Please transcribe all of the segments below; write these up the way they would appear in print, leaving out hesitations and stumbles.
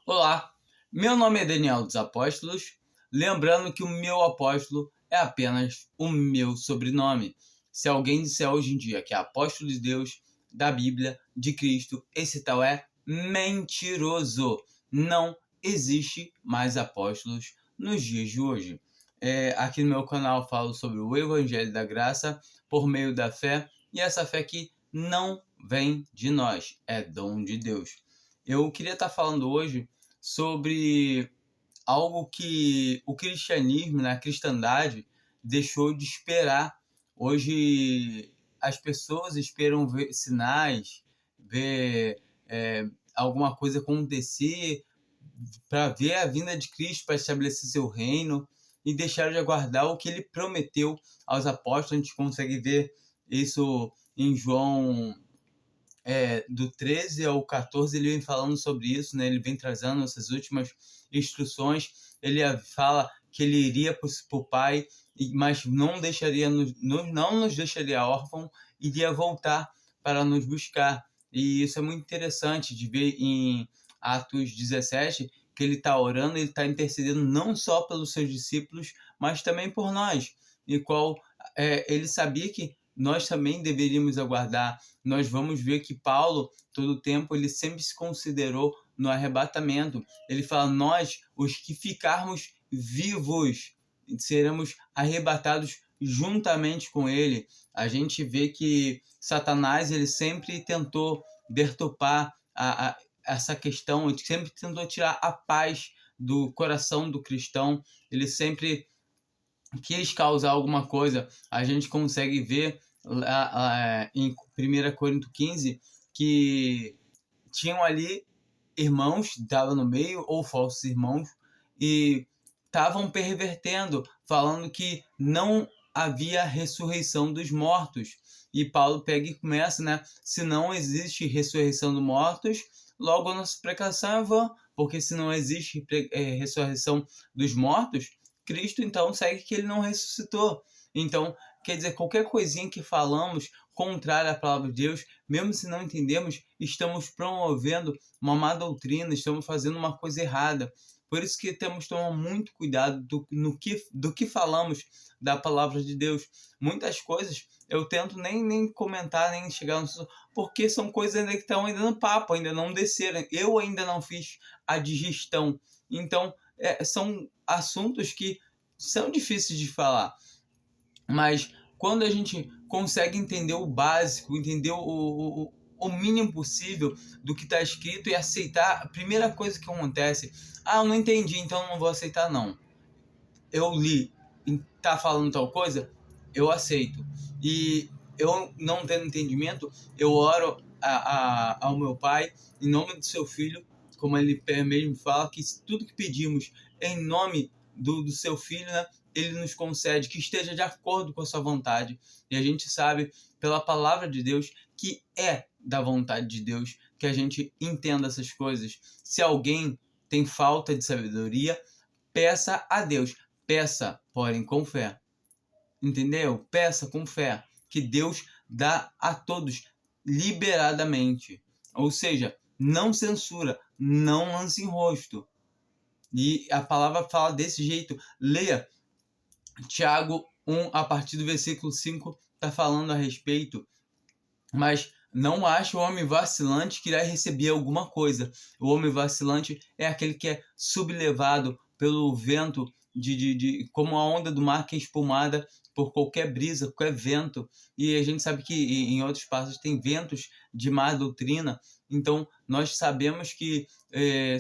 Olá, meu nome é Daniel dos Apóstolos, lembrando que o meu apóstolo é apenas o meu sobrenome. Se alguém disser hoje em dia que é apóstolo de Deus, da Bíblia, de Cristo, esse tal é mentiroso. Não existe mais apóstolos nos dias de hoje. Aqui no meu canal eu falo sobre o Evangelho da Graça por meio da fé, e essa fé que não vem de nós, é dom de Deus. Eu queria estar falando hoje sobre algo que o cristianismo, né, a cristandade, deixou de esperar. Hoje as pessoas esperam ver sinais, ver alguma coisa acontecer para ver a vinda de Cristo, para estabelecer seu reino, e deixaram de aguardar o que ele prometeu aos apóstolos. A gente consegue ver isso em João do 13 ao 14, ele vem falando sobre isso, né? Ele vem trazendo essas últimas instruções. Ele fala que ele iria para o Pai, mas não nos deixaria órfão, iria voltar para nos buscar. E isso é muito interessante de ver em Atos 17, que ele está orando, ele está intercedendo não só pelos seus discípulos, mas também por nós, e qual ele sabia que nós também deveríamos aguardar. Nós vamos ver que Paulo, todo o tempo, ele sempre se considerou no arrebatamento. Ele fala: nós, os que ficarmos vivos, seremos arrebatados juntamente com ele. A gente vê que Satanás, ele sempre tentou deturpar essa questão, ele sempre tentou tirar a paz do coração do cristão, ele sempre quis causar alguma coisa. A gente consegue ver em 1 Coríntios 15 que tinham ali irmãos que estavam no meio, ou falsos irmãos, e estavam pervertendo, falando que não havia ressurreição dos mortos. E Paulo pega e começa, né? Se não existe ressurreição dos mortos, logo a nossa pregação é vã, porque se não existe ressurreição dos mortos, Cristo então segue que ele não ressuscitou. Então, quer dizer, qualquer coisinha que falamos contrária à palavra de Deus, mesmo se não entendemos, estamos promovendo uma má doutrina, estamos fazendo uma coisa errada. Por isso que temos que tomar muito cuidado do que falamos da palavra de Deus. Muitas coisas eu tento nem comentar, nem chegar no... porque são coisas ainda que estão ainda no papo, ainda não desceram. Eu ainda não fiz a digestão. Então, são assuntos que são difíceis de falar. Mas quando a gente consegue entender o básico, entender o mínimo possível do que está escrito e aceitar, a primeira coisa que acontece: eu não entendi, então não vou aceitar não. Eu li, tá falando tal coisa, eu aceito. E eu não tendo entendimento, eu oro ao meu Pai, em nome do seu Filho, como ele mesmo fala, que tudo que pedimos em nome do seu Filho, né, ele nos concede, que esteja de acordo com a sua vontade. E a gente sabe, pela palavra de Deus, que é da vontade de Deus que a gente entenda essas coisas. Se alguém tem falta de sabedoria, peça a Deus. Peça, porém, com fé. Entendeu? Peça com fé, que Deus dá a todos liberadamente. Ou seja, não censura, não lança em rosto. E a palavra fala desse jeito. Leia Tiago 1, a partir do versículo 5, está falando a respeito. Mas não ache o homem vacilante que irá receber alguma coisa. O homem vacilante é aquele que é sublevado pelo vento, como a onda do mar que é espumada por qualquer brisa, qualquer vento. E a gente sabe que em outros passos tem ventos de má doutrina. Então nós sabemos que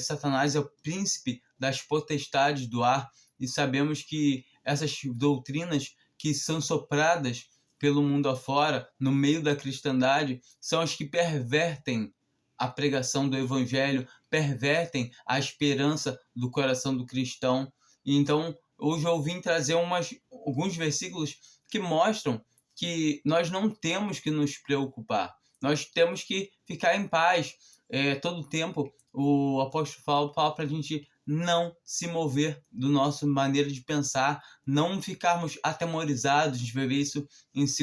Satanás é o príncipe das potestades do ar, e sabemos que essas doutrinas que são sopradas pelo mundo afora, no meio da cristandade, são as que pervertem a pregação do evangelho, pervertem a esperança do coração do cristão. E então, hoje eu vim trazer alguns versículos que mostram que nós não temos que nos preocupar, nós temos que ficar em paz. Todo o tempo o apóstolo fala para a gente não se mover do nosso maneira de pensar, não ficarmos atemorizados. A gente vai ver isso em 2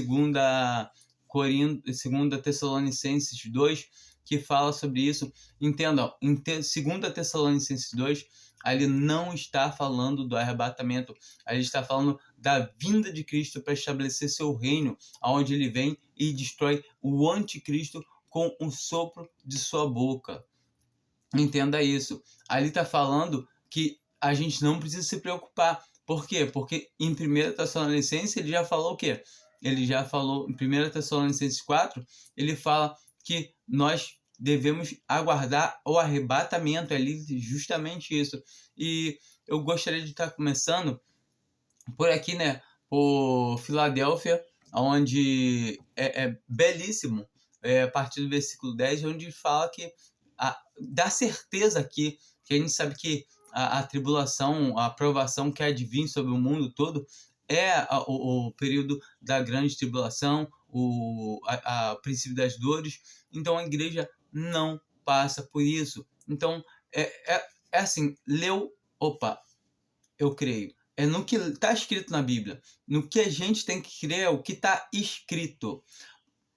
Tessalonicenses 2, que fala sobre isso. Entenda, em 2 Tessalonicenses 2, ele não está falando do arrebatamento, ele está falando da vinda de Cristo para estabelecer seu reino, onde ele vem e destrói o anticristo com o sopro de sua boca. Entenda isso. Ali está falando que a gente não precisa se preocupar. Por quê? Porque em 1 Tessalonicenses ele já falou o quê? Ele já falou em 1 Tessalonicenses 4, ele fala que nós devemos aguardar o arrebatamento, ali justamente isso. E eu gostaria de estar começando por aqui, né, por Filadélfia, onde é belíssimo, a partir do versículo 10, onde fala que dá certeza aqui, que a gente sabe que a tribulação, a provação que há de vir sobre o mundo todo é o período da grande tribulação, o princípio das dores. Então a igreja não passa por isso. Então é assim, opa, eu creio. É no que está escrito na Bíblia. No que a gente tem que crer é o que está escrito.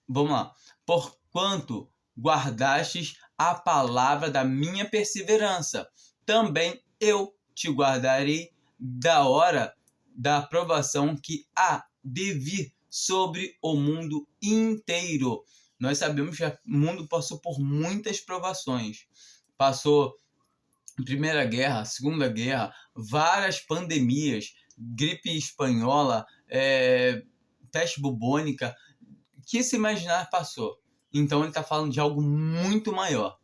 Vamos lá. Porquanto guardastes a palavra da minha perseverança, também eu te guardarei da hora da provação que há de vir sobre o mundo inteiro. Nós sabemos que o mundo passou por muitas provações. Passou Primeira Guerra, Segunda Guerra, várias pandemias, gripe espanhola, peste bubônica, que se imaginar passou. Então ele está falando de algo muito maior.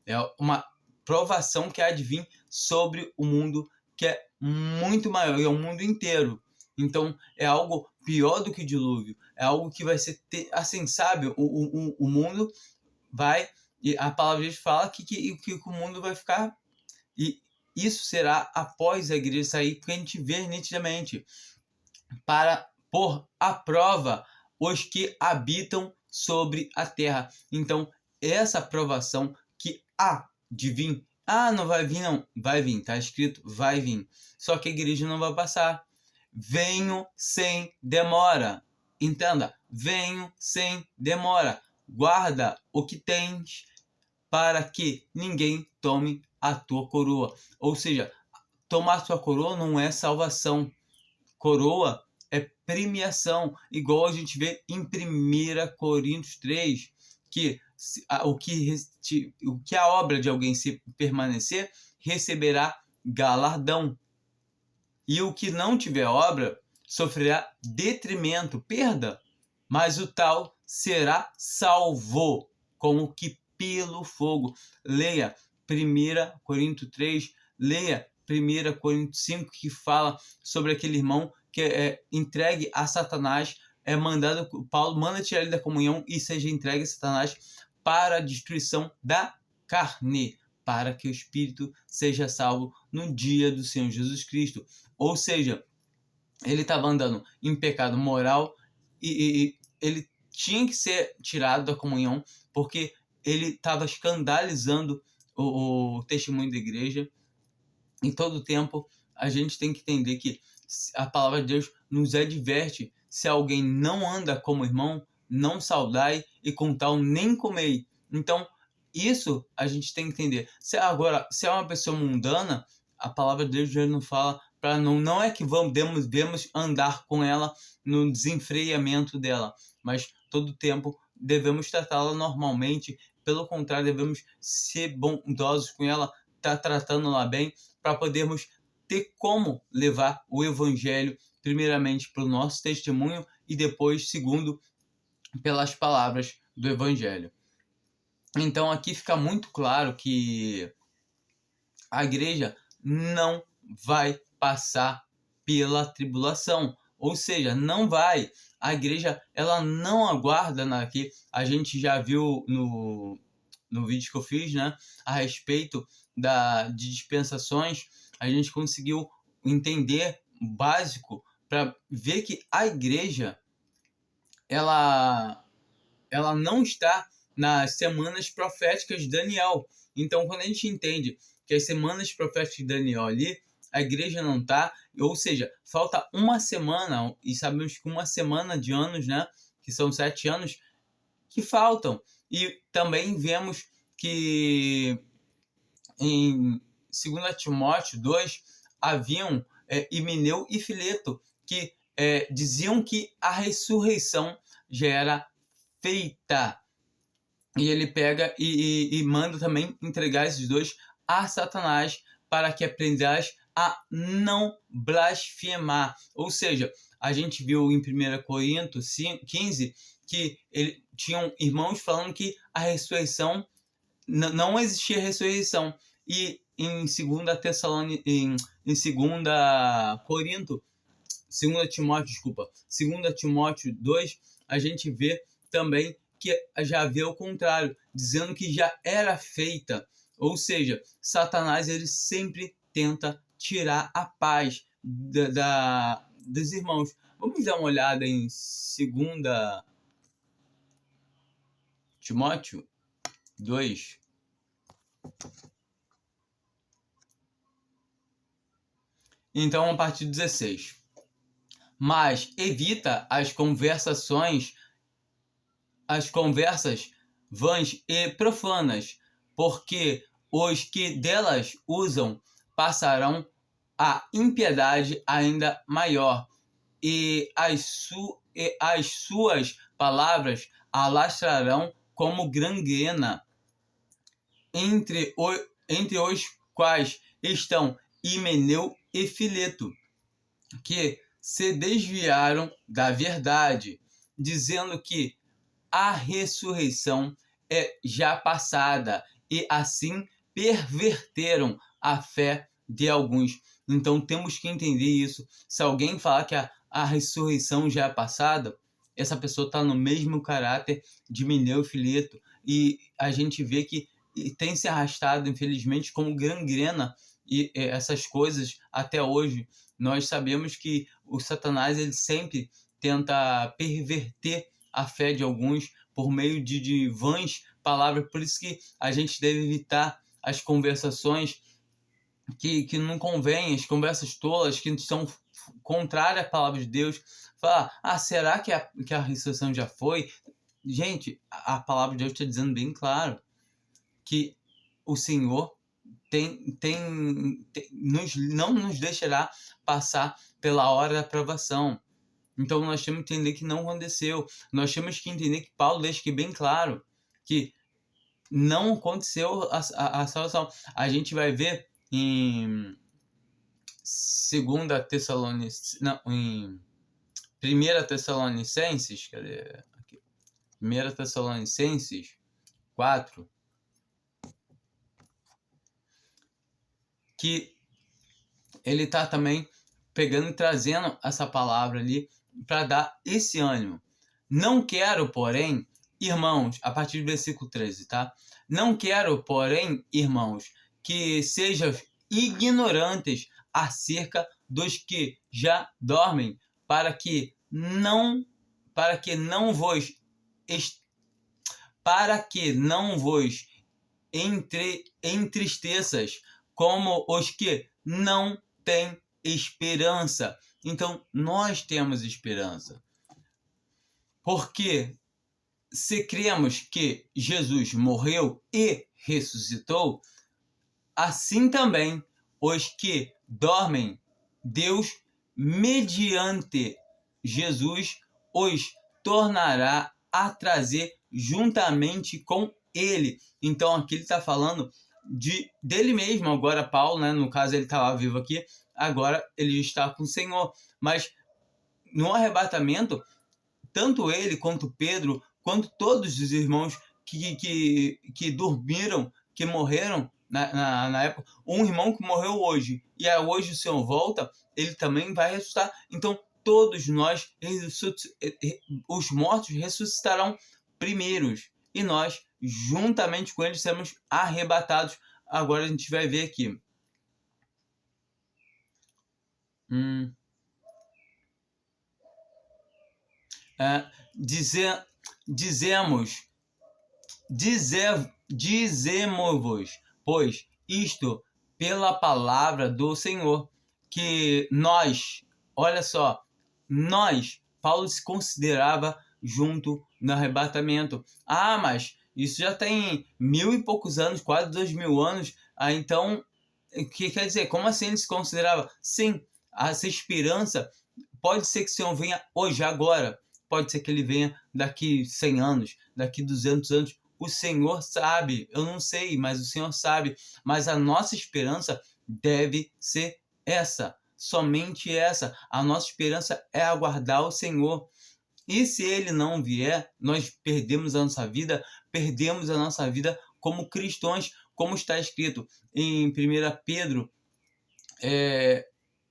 É uma provação que há de vir sobre o mundo, que é muito maior, e é o mundo inteiro. Então é algo pior do que o dilúvio. É algo que vai ser, assim, sabe, o mundo vai, e a palavra de Deus fala que o mundo vai ficar, e isso será após a igreja sair, porque a gente vê nitidamente, para pôr à prova os que habitam sobre a terra. Então, essa provação que há de vir, não vai vir, não, vai vir, está escrito, vai vir. Só que a igreja não vai passar. Venho sem demora. Entenda, venho sem demora. Guarda o que tens, para que ninguém tome a tua coroa. Ou seja, tomar a tua coroa não é salvação. Coroa é premiação, igual a gente vê em 1 Coríntios 3, que o que a obra de alguém se permanecer, receberá galardão. E o que não tiver obra, sofrerá detrimento, perda, mas o tal será salvo, como que pelo fogo. Leia 1 Coríntios 3, leia 1 Coríntios 5, que fala sobre aquele irmão que é entregue a Satanás, Paulo manda tirar ele da comunhão e seja entregue a Satanás para a destruição da carne, para que o espírito seja salvo no dia do Senhor Jesus Cristo. Ou seja, ele estava andando em pecado moral e ele tinha que ser tirado da comunhão, porque ele estava escandalizando o testemunho da igreja. Em todo tempo, a gente tem que entender que a palavra de Deus nos adverte: se alguém não anda como irmão, não saudai, e com tal nem comei. Então, isso a gente tem que entender. Se é uma pessoa mundana, a palavra de Deus já não fala para não é que devemos andar com ela no desenfreamento dela, mas todo tempo devemos tratá-la normalmente. Pelo contrário, devemos ser bondosos com ela, tratando-la bem, para podermos ter como levar o evangelho, primeiramente pelo nosso testemunho e depois, segundo, pelas palavras do evangelho. Então aqui fica muito claro que a igreja não vai passar pela tribulação, ou seja, não vai. A igreja, ela não aguarda aqui. A gente já viu no vídeo que eu fiz, né, a respeito de dispensações, a gente conseguiu entender o básico para ver que a igreja, ela não está nas semanas proféticas de Daniel. Então, quando a gente entende que as semanas proféticas de Daniel ali, a igreja não está, ou seja, falta uma semana, e sabemos que uma semana de anos, né, que são 7 anos, que faltam. E também vemos que em 2 Timóteo 2 haviam Himeneu e Fileto, que diziam que a ressurreição já era feita. E ele pega e manda também entregar esses dois a Satanás para que aprendas a não blasfemar. Ou seja, a gente viu em 1 Coríntios 15 que tinham irmãos falando que a ressurreição, não existia ressurreição. E em 2 Timóteo 2, a gente vê também que já havia o contrário, dizendo que já era feita. Ou seja, Satanás ele sempre tenta tirar a paz dos irmãos. Vamos dar uma olhada em 2 Timóteo 2. Então, a partir do 16. Mas evita as conversas vãs e profanas, porque os que delas usam passarão a impiedade ainda maior, e as suas palavras alastrarão como gangrena, entre os quais estão Himeneu e Fileto, que se desviaram da verdade, dizendo que a ressurreição é já passada, e assim perverteram a fé de alguns. Então temos que entender isso. Se alguém falar que a ressurreição já é passada, essa pessoa está no mesmo caráter de Himeneu e Fileto, e a gente vê que tem se arrastado, infelizmente, como gangrena, e essas coisas até hoje. Nós sabemos que o Satanás ele sempre tenta perverter a fé de alguns por meio de vãs palavras. Por isso que a gente deve evitar as conversações que não convêm, as conversas tolas que são contrárias à palavra de Deus. Falar, será que a ressurreição já foi? Gente, a palavra de Deus está dizendo bem claro que o Senhor não nos deixará passar pela hora da provação. Então nós temos que entender que não aconteceu. Nós temos que entender que Paulo deixa aqui bem claro que não aconteceu a salvação. A gente vai ver em 2 Tessalonicenses, não, em 1 Tessalonicenses, cadê aqui? 1 Tessalonicenses 4, que ele está também pegando e trazendo essa palavra ali para dar esse ânimo. Não quero, porém, irmãos, a partir do versículo 13, tá? Não quero, porém, irmãos, que sejam ignorantes acerca dos que já dormem, para que não vos entristeças como os que não têm esperança. Então, nós temos esperança. Porque se cremos que Jesus morreu e ressuscitou, assim também os que dormem, Deus, mediante Jesus, os tornará a trazer juntamente com ele. Então aqui ele está falando dele mesmo. Agora Paulo, né, no caso ele estava vivo aqui, agora ele está com o Senhor. Mas no arrebatamento, tanto ele quanto Pedro, quanto todos os irmãos que dormiram, que morreram na época, um irmão que morreu hoje, e hoje o Senhor volta, ele também vai ressuscitar. Então todos nós, os mortos ressuscitarão primeiros, e nós, juntamente com eles, seremos arrebatados. Agora a gente vai ver aqui. Dizemos-vos, pois, isto pela palavra do Senhor, que nós, olha só, Paulo se considerava junto no arrebatamento. Mas Isso já tem 1000 e poucos anos, quase 2000 anos. Então, o que quer dizer? Como assim ele se considerava? Sim, essa esperança pode ser que o Senhor venha hoje, agora. Pode ser que ele venha daqui 100 anos, daqui 200 anos. O Senhor sabe, eu não sei, mas o Senhor sabe. Mas a nossa esperança deve ser essa, somente essa. A nossa esperança é aguardar o Senhor. E se ele não vier, nós perdemos a nossa vida como cristãos, como está escrito em 1 Pedro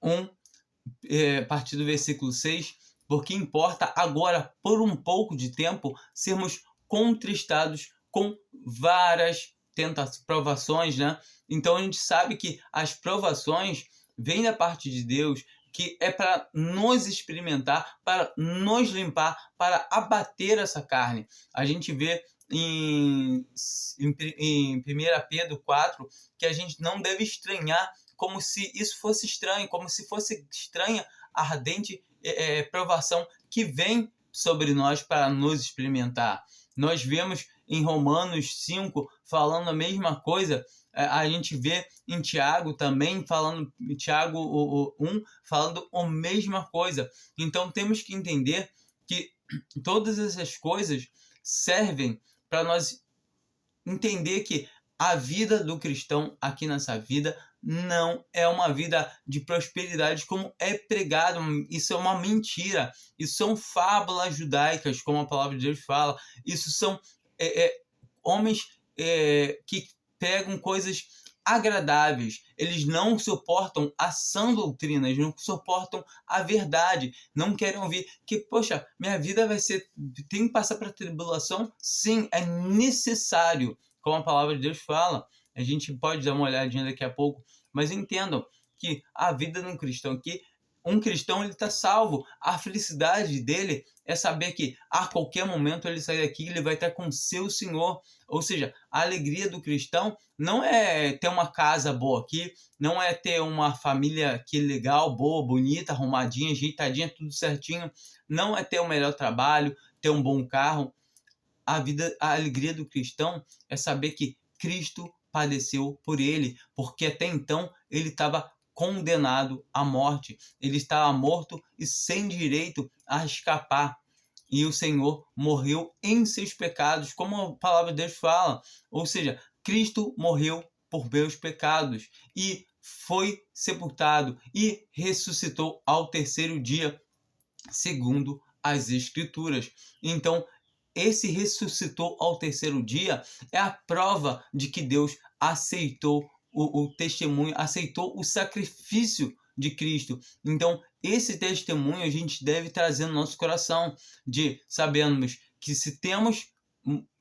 1, a partir do versículo 6, porque importa agora, por um pouco de tempo, sermos contristados com várias provações, né? Então a gente sabe que as provações vêm da parte de Deus, que é para nos experimentar, para nos limpar, para abater essa carne. A gente vê em 1 Pedro 4 que a gente não deve estranhar, como se isso fosse estranho, como se fosse estranha a ardente provação que vem sobre nós para nos experimentar. Nós vemos em Romanos 5 falando a mesma coisa. A gente vê em Tiago também falando, Tiago 1 falando a mesma coisa. Então temos que entender que todas essas coisas servem para nós entender que a vida do cristão aqui nessa vida não é uma vida de prosperidade como é pregado. Isso é uma mentira. Isso são fábulas judaicas, como a palavra de Deus fala. Isso são homens que pegam coisas agradáveis. Eles não suportam a sã doutrina, eles não suportam a verdade, não querem ouvir que, poxa, minha vida vai ser, tem que passar para tribulação? Sim, é necessário, como a palavra de Deus fala. A gente pode dar uma olhadinha daqui a pouco, mas entendam que a vida de um cristão aqui, um cristão, ele está salvo. A felicidade dele é saber que a qualquer momento ele sai daqui e ele vai estar com seu Senhor. Ou seja, a alegria do cristão não é ter uma casa boa aqui, não é ter uma família que legal, boa, bonita, arrumadinha, ajeitadinha, tudo certinho. Não é ter o melhor trabalho, ter um bom carro. A alegria do cristão é saber que Cristo padeceu por ele, porque até então ele estava condenado à morte. Ele estava morto e sem direito a escapar. E o Senhor morreu em seus pecados, como a palavra de Deus fala. Ou seja, Cristo morreu por meus pecados e foi sepultado e ressuscitou ao terceiro dia, segundo as Escrituras. Então, esse ressuscitou ao terceiro dia é a prova de que Deus aceitou o testemunho, aceitou o sacrifício de Cristo. Então, esse testemunho a gente deve trazer no nosso coração, de sabermos que se temos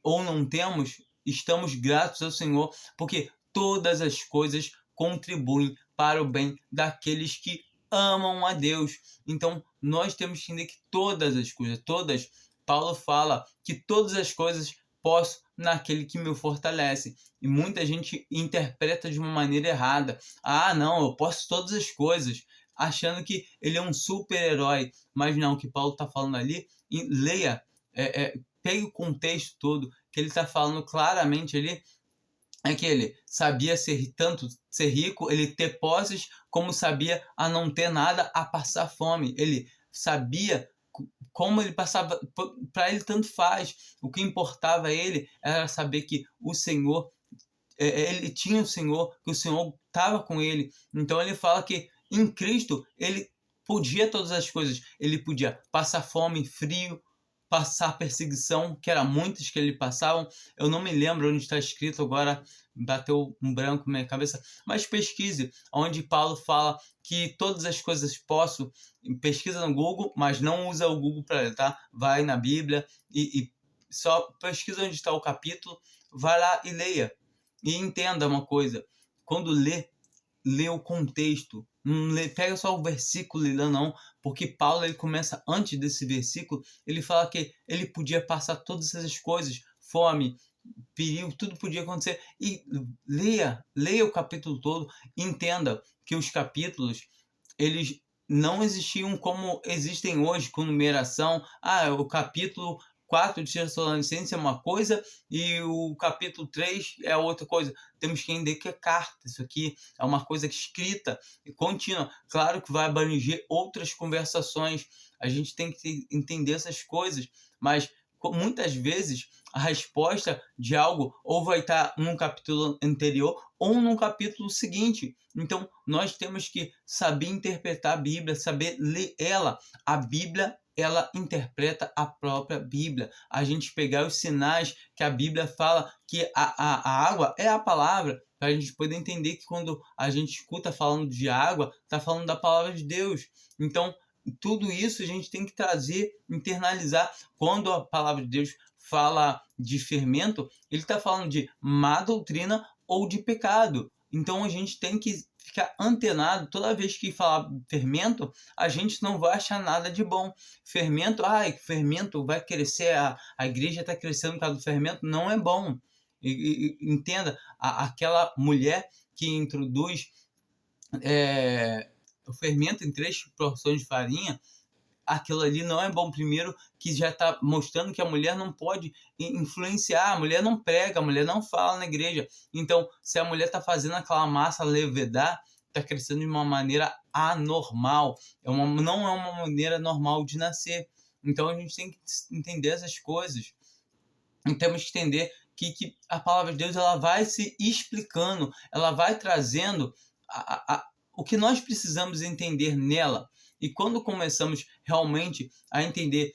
ou não temos, estamos gratos ao Senhor, porque todas as coisas contribuem para o bem daqueles que amam a Deus. Então, nós temos que entender que todas as coisas, todas, Paulo fala que todas as coisas posso naquele que me fortalece. E muita gente interpreta de uma maneira errada. Ah, não, eu posso todas as coisas, achando que ele é um super-herói. Mas não, o que Paulo está falando ali, leia, pegue o contexto todo, que ele está falando claramente ali, é que ele sabia tanto ser rico, ele ter posses, como sabia a não ter nada, a passar fome. Ele sabia como ele passava, para ele tanto faz. O que importava a ele era saber que o Senhor, ele tinha o Senhor, que o Senhor estava com ele. Então ele fala que em Cristo ele podia todas as coisas. Ele podia passar fome, frio, passar perseguição, que era muitas que ele passavam. Eu não me lembro onde está escrito agora, bateu um branco na minha cabeça, mas pesquise, onde Paulo fala que todas as coisas posso. Pesquisa no Google, mas não usa o Google para ler, tá? Vai na Bíblia e só pesquisa onde está o capítulo, vai lá e leia. E entenda uma coisa, quando lê o contexto. Não pega só o versículo e lê, não, porque Paulo, ele começa antes desse versículo, ele fala que ele podia passar todas essas coisas, fome, perigo, tudo podia acontecer. E leia o capítulo todo, entenda que os capítulos, eles não existiam como existem hoje, com numeração. O capítulo 4 de Tessalonicenses é uma coisa e o capítulo 3 é outra coisa. Temos que entender que é carta, isso aqui é uma coisa escrita e contínua. Claro que vai abranger outras conversações, a gente tem que entender essas coisas, mas muitas vezes a resposta de algo ou vai estar num capítulo anterior ou num capítulo seguinte. Então, nós temos que saber interpretar a Bíblia, saber ler ela. A Bíblia, ela interpreta a própria Bíblia. A gente pegar os sinais que a Bíblia fala, que a água é a palavra, para a gente poder entender que quando a gente escuta falando de água, está falando da palavra de Deus. Então, tudo isso a gente tem que trazer, internalizar. Quando a palavra de Deus fala de fermento, ele está falando de má doutrina ou de pecado. Então a gente tem que ficar antenado. Toda vez que falar fermento, a gente não vai achar nada de bom. Fermento, fermento vai crescer, a igreja está crescendo por causa do fermento, não é bom. Entenda, aquela mulher que introduz o fermento em 3 porções de farinha, aquilo ali não é bom. Primeiro, que já está mostrando que a mulher não pode influenciar, a mulher não prega, a mulher não fala na igreja. Então, se a mulher está fazendo aquela massa levedar, está crescendo de uma maneira anormal, não é uma maneira normal de nascer. Então, a gente tem que entender essas coisas. E temos que entender que a palavra de Deus ela vai se explicando, ela vai trazendo o que nós precisamos entender nela. E quando começamos realmente a entender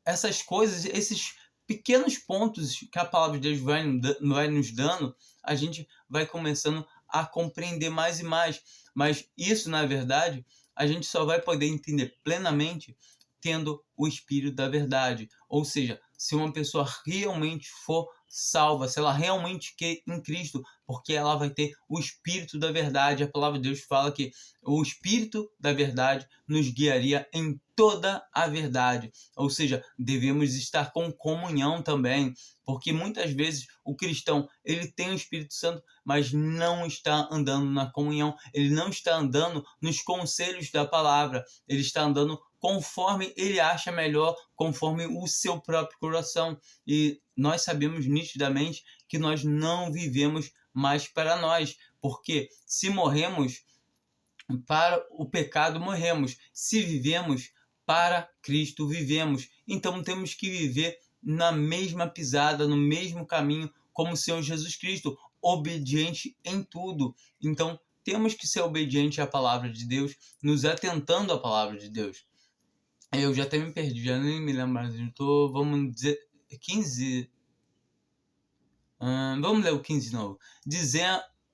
essas coisas, esses pequenos pontos que a palavra de Deus vai nos dando, a gente vai começando a compreender mais e mais. Mas isso, na verdade, a gente só vai poder entender plenamente tendo o Espírito da verdade. Ou seja, se uma pessoa realmente for salva, se ela realmente quer em Cristo, porque ela vai ter o Espírito da verdade. A palavra de Deus fala que o Espírito da verdade nos guiaria em toda a verdade. Ou seja, devemos estar com comunhão também, porque muitas vezes o cristão ele tem o Espírito Santo, mas não está andando na comunhão, ele não está andando nos conselhos da palavra, ele está andando conforme ele acha melhor, conforme o seu próprio coração. E nós sabemos nitidamente que nós não vivemos mais para nós, porque se morremos para o pecado, morremos. Se vivemos para Cristo, vivemos. Então temos que viver na mesma pisada, no mesmo caminho como o Senhor Jesus Cristo, obediente em tudo. Então temos que ser obediente à palavra de Deus, nos atentando à palavra de Deus. Eu já até me perdi, já nem me lembro mais. Vamos dizer, 15. Vamos ler o 15 de novo.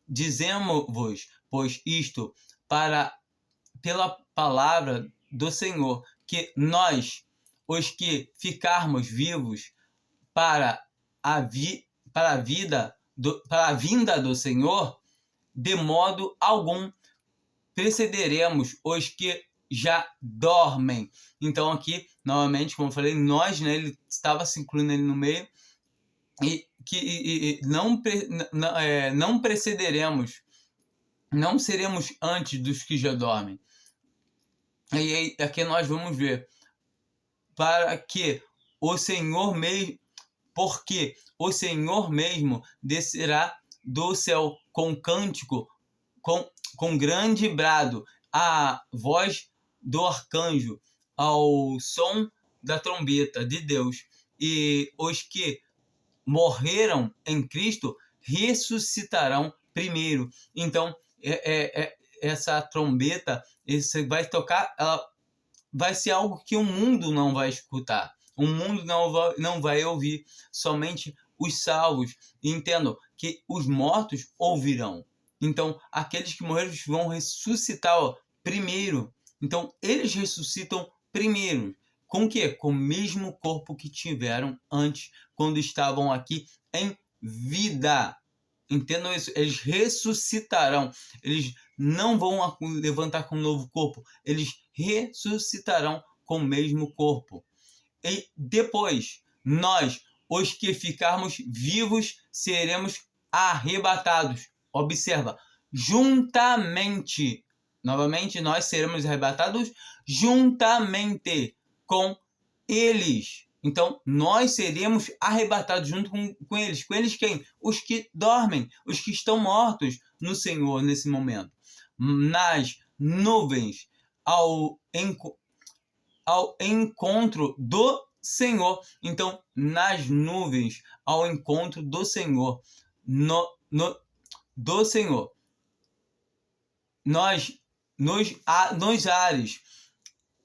Dizemos-vos, pois isto, pela palavra do Senhor, que nós, os que ficarmos vivos para a vinda do Senhor, de modo algum precederemos os que já dormem. Então aqui, novamente, como eu falei, nós, né, ele estava se incluindo ali no meio, e não precederemos, não seremos antes dos que já dormem. E aí, aqui nós vamos ver, para que o Senhor mesmo, porque o Senhor mesmo descerá do céu com cântico, com grande brado, a voz do arcanjo, ao som da trombeta de Deus, e os que morreram em Cristo ressuscitarão primeiro. Então, essa trombeta, você vai tocar, ela vai ser algo que o mundo não vai escutar. O mundo não vai ouvir, somente os salvos. E entendam que os mortos ouvirão. Então, aqueles que morreram vão ressuscitar primeiro. Então, eles ressuscitam primeiro. Com o quê? Com o mesmo corpo que tiveram antes, quando estavam aqui em vida. Entendam isso? Eles ressuscitarão. Eles não vão levantar com um novo corpo. Eles ressuscitarão com o mesmo corpo. E depois, nós, os que ficarmos vivos, seremos arrebatados. Observa, juntamente. Novamente, nós seremos arrebatados juntamente com eles. Então, nós seremos arrebatados junto com eles. Com eles quem? Os que dormem, os que estão mortos no Senhor nesse momento. Nas nuvens, ao encontro do Senhor. Então, nas nuvens, ao encontro do Senhor. Do Senhor. Nós, nos ares.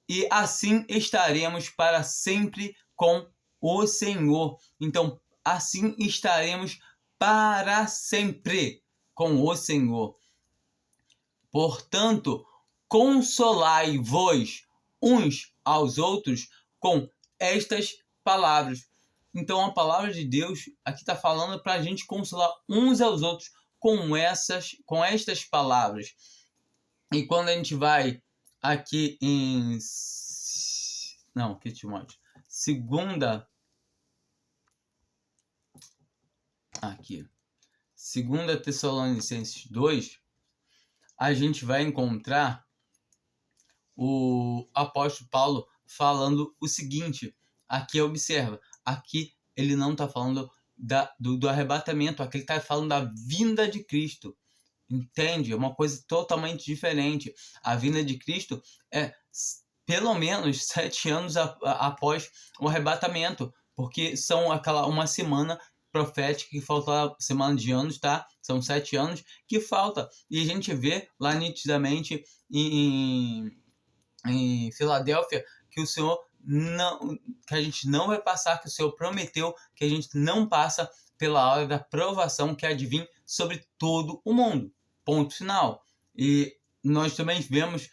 E assim estaremos para sempre com o Senhor. Então, assim estaremos para sempre com o Senhor. Portanto, consolai-vos uns aos outros com estas palavras. Então, a palavra de Deus aqui está falando para a gente consolar uns aos outros com estas palavras. E quando a gente vai aqui em... Não, que Timóteo. Segunda Tessalonicenses 2, a gente vai encontrar o apóstolo Paulo falando o seguinte. Aqui observa, aqui ele não está falando do arrebatamento, aqui ele está falando da vinda de Cristo. Entende? É uma coisa totalmente diferente. A vinda de Cristo é pelo menos 7 anos após o arrebatamento, porque são uma semana profética que falta, semana de anos, tá? São 7 anos que falta. E a gente vê lá nitidamente em Filadélfia que o Senhor não, que a gente não vai passar, que o Senhor prometeu que a gente não passa pela hora da provação que há de vir sobre todo o mundo. Ponto final. E nós também vemos,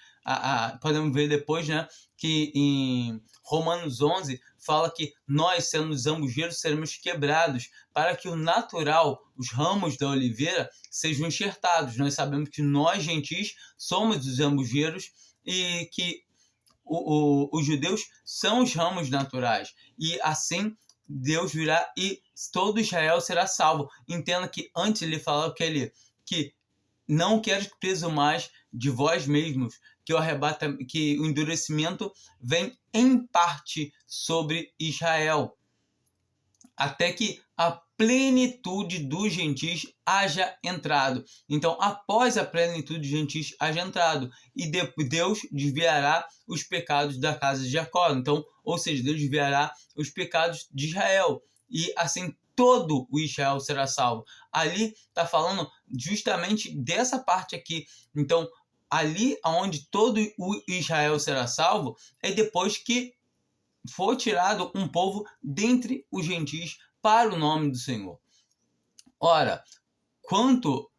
podemos ver depois, né, que em Romanos 11 fala que nós, sendo zambujeiros, seremos quebrados para que o natural, os ramos da oliveira, sejam enxertados. Nós sabemos que nós, gentis, somos os zambujeiros e que os judeus são os ramos naturais. E assim Deus virá e todo Israel será salvo. Entenda que antes ele falava que não quero que presumais de vós mesmos, que o endurecimento vem em parte sobre Israel, até que a plenitude dos gentis haja entrado. Então, após a plenitude dos gentis haja entrado, e Deus desviará os pecados da casa de Jacó. Então, ou seja, Deus desviará os pecados de Israel, e assim todo o Israel será salvo. Ali está falando justamente dessa parte aqui. Então, ali onde todo o Israel será salvo é depois que for tirado um povo dentre os gentis para o nome do Senhor. Ora, quanto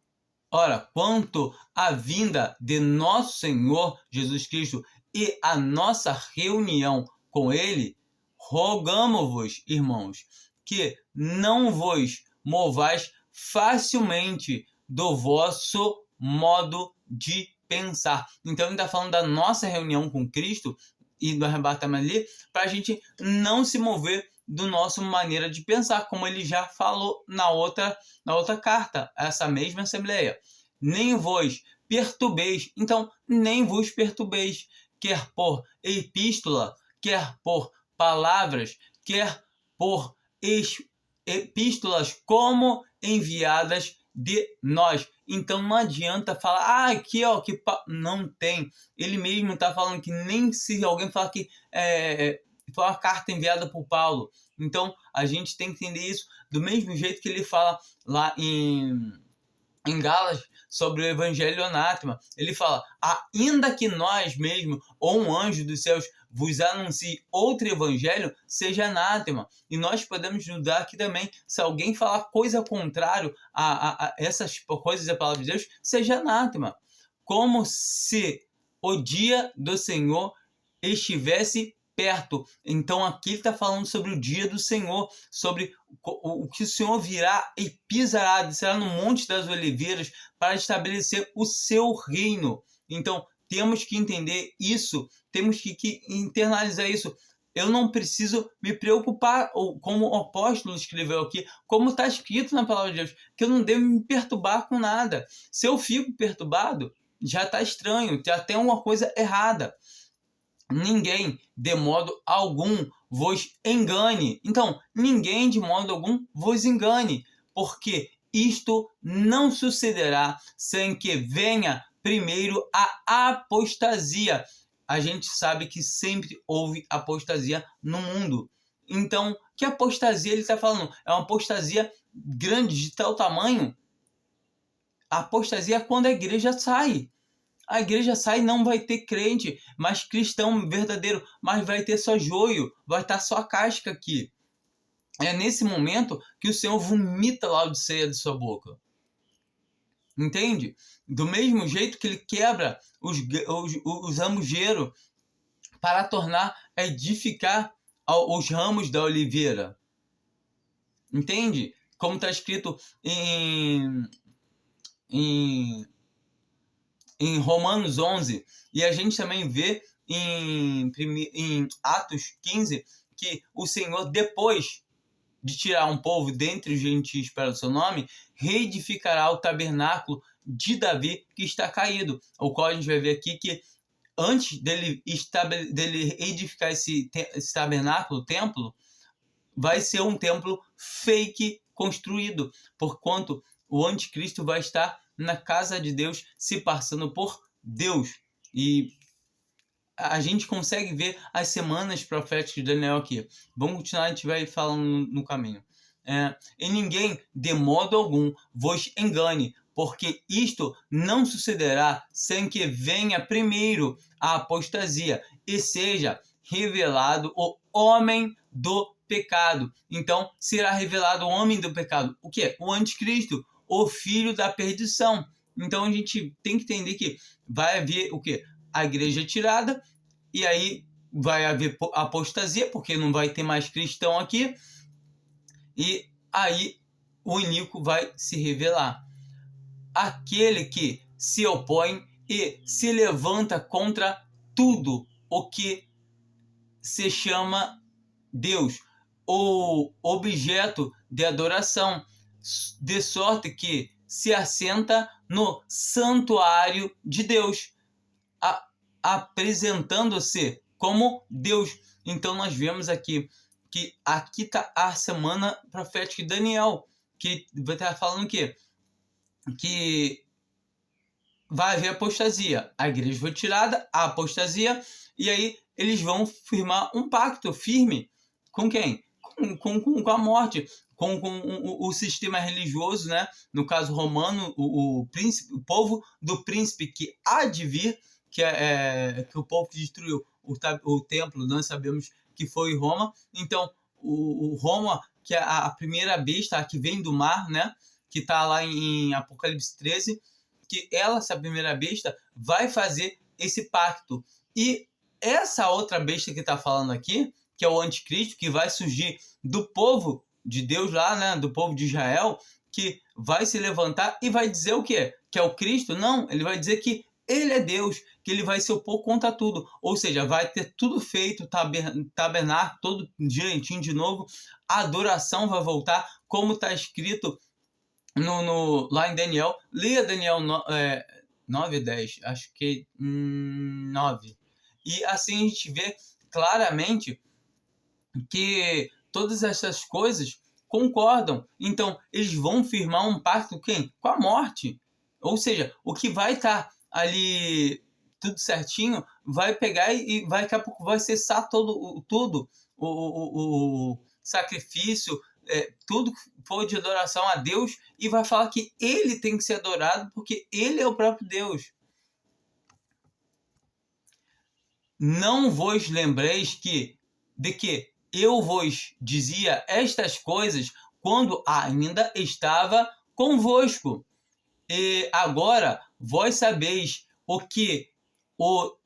à vinda de nosso Senhor Jesus Cristo e a nossa reunião com Ele, rogamo-vos, irmãos, que não vos movais facilmente do vosso modo de pensar. Então ele está falando da nossa reunião com Cristo e do arrebatamento ali, para a gente não se mover do nosso maneira de pensar, como ele já falou na outra carta, essa mesma assembleia. Nem vos perturbeis, então nem vos perturbeis, quer por epístola, quer por palavras, quer por epístolas como enviadas de nós. Então não adianta falar, aqui ó, que não tem. Ele mesmo está falando que nem se alguém falar que foi uma carta enviada por Paulo. Então a gente tem que entender isso do mesmo jeito que ele fala lá em Gálatas sobre o evangelho anátema. Ele fala, ainda que nós mesmo ou um anjo dos céus vos anuncie outro evangelho, seja anátema. E nós podemos mudar aqui também, se alguém falar coisa contrária a essas coisas da palavra de Deus, seja anátema. Como se o dia do Senhor estivesse perto. Então aqui ele está falando sobre o dia do Senhor, sobre o que o Senhor virá e pisará, descerá no Monte das Oliveiras para estabelecer o seu reino. Então temos que entender isso, temos que internalizar isso. Eu não preciso me preocupar, ou como o apóstolo escreveu aqui, como está escrito na palavra de Deus, que eu não devo me perturbar com nada. Se eu fico perturbado, já está estranho, já tem uma coisa errada. ninguém de modo algum vos engane. Então, ninguém de modo algum vos engane, porque isto não sucederá sem que venha primeiro a apostasia. A gente sabe que sempre houve apostasia no mundo. Então, que apostasia ele está falando? É uma apostasia grande, de tal tamanho. A apostasia é quando a igreja sai. A igreja sai e não vai ter crente, mas cristão verdadeiro, mas vai ter só joio, vai estar só a casca aqui. É nesse momento que o Senhor vomita Laodiceia de sua boca. Entende? Do mesmo jeito que ele quebra os ramos para tornar a edificar os ramos da oliveira. Entende? Como está escrito em Romanos 11, e a gente também vê em Atos 15, que o Senhor, depois de tirar um povo dentre os gentios para o seu nome, reedificará o tabernáculo de Davi que está caído, o qual a gente vai ver aqui que antes dele edificar esse tabernáculo, o templo, vai ser um templo fake construído, porquanto o anticristo vai estar na casa de Deus, se passando por Deus. E a gente consegue ver as semanas proféticas de Daniel aqui. Vamos continuar, a gente vai falando no caminho. E ninguém, de modo algum, vos engane, porque isto não sucederá sem que venha primeiro a apostasia e seja revelado o homem do pecado. Então, será revelado o homem do pecado. O que? O anticristo, o filho da perdição. Então, a gente tem que entender que vai haver o que? A igreja tirada, e aí vai haver apostasia, porque não vai ter mais cristão aqui, e aí o iníquo vai se revelar. Aquele que se opõe e se levanta contra tudo o que se chama Deus, ou objeto de adoração, de sorte que se assenta no santuário de Deus, apresentando-se como Deus. Então nós vemos aqui que aqui está a semana profética de Daniel, que vai estar falando que vai haver apostasia. A igreja foi tirada, a apostasia, e aí eles vão firmar um pacto firme com quem? Com a morte, com o sistema religioso, né? No caso romano, o povo do príncipe que há de vir, que o povo que destruiu o templo, nós sabemos que foi Roma. Então, o Roma, que é a primeira besta, a que vem do mar, né? Que está lá em Apocalipse 13, que ela, essa primeira besta, vai fazer esse pacto. E essa outra besta que está falando aqui, que é o anticristo, que vai surgir do povo de Deus lá, né? Do povo de Israel, que vai se levantar e vai dizer o quê? Que é o Cristo? Não, ele vai dizer que ele é Deus, que ele vai se opor contra tudo. Ou seja, vai ter tudo feito, tabernáculo, todo direitinho de novo. A adoração vai voltar, como está escrito lá em Daniel. Leia Daniel 9 e 10, acho que 9. E assim a gente vê claramente que todas essas coisas concordam. Então, eles vão firmar um pacto com a morte. Ou seja, o que vai estar ali tudo certinho, vai pegar e daqui a pouco vai cessar tudo o sacrifício, tudo que for de adoração a Deus, e vai falar que ele tem que ser adorado porque ele é o próprio Deus. Não vos lembreis de que eu vos dizia estas coisas quando ainda estava convosco. E agora vós sabeis o que o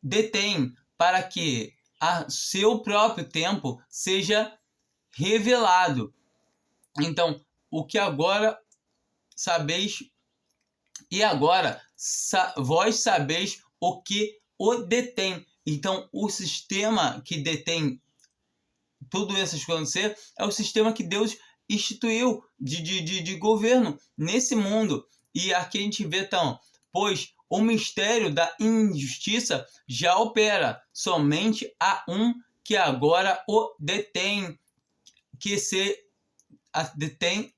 detém, para que a seu próprio tempo seja revelado. Então, o que agora sabeis, e agora vós sabeis o que o detém. Então, o sistema que detém tudo isso acontecer é o sistema que Deus instituiu de governo nesse mundo. E aqui a gente vê, então, pois o mistério da injustiça já opera. Somente há um que agora o detém, detém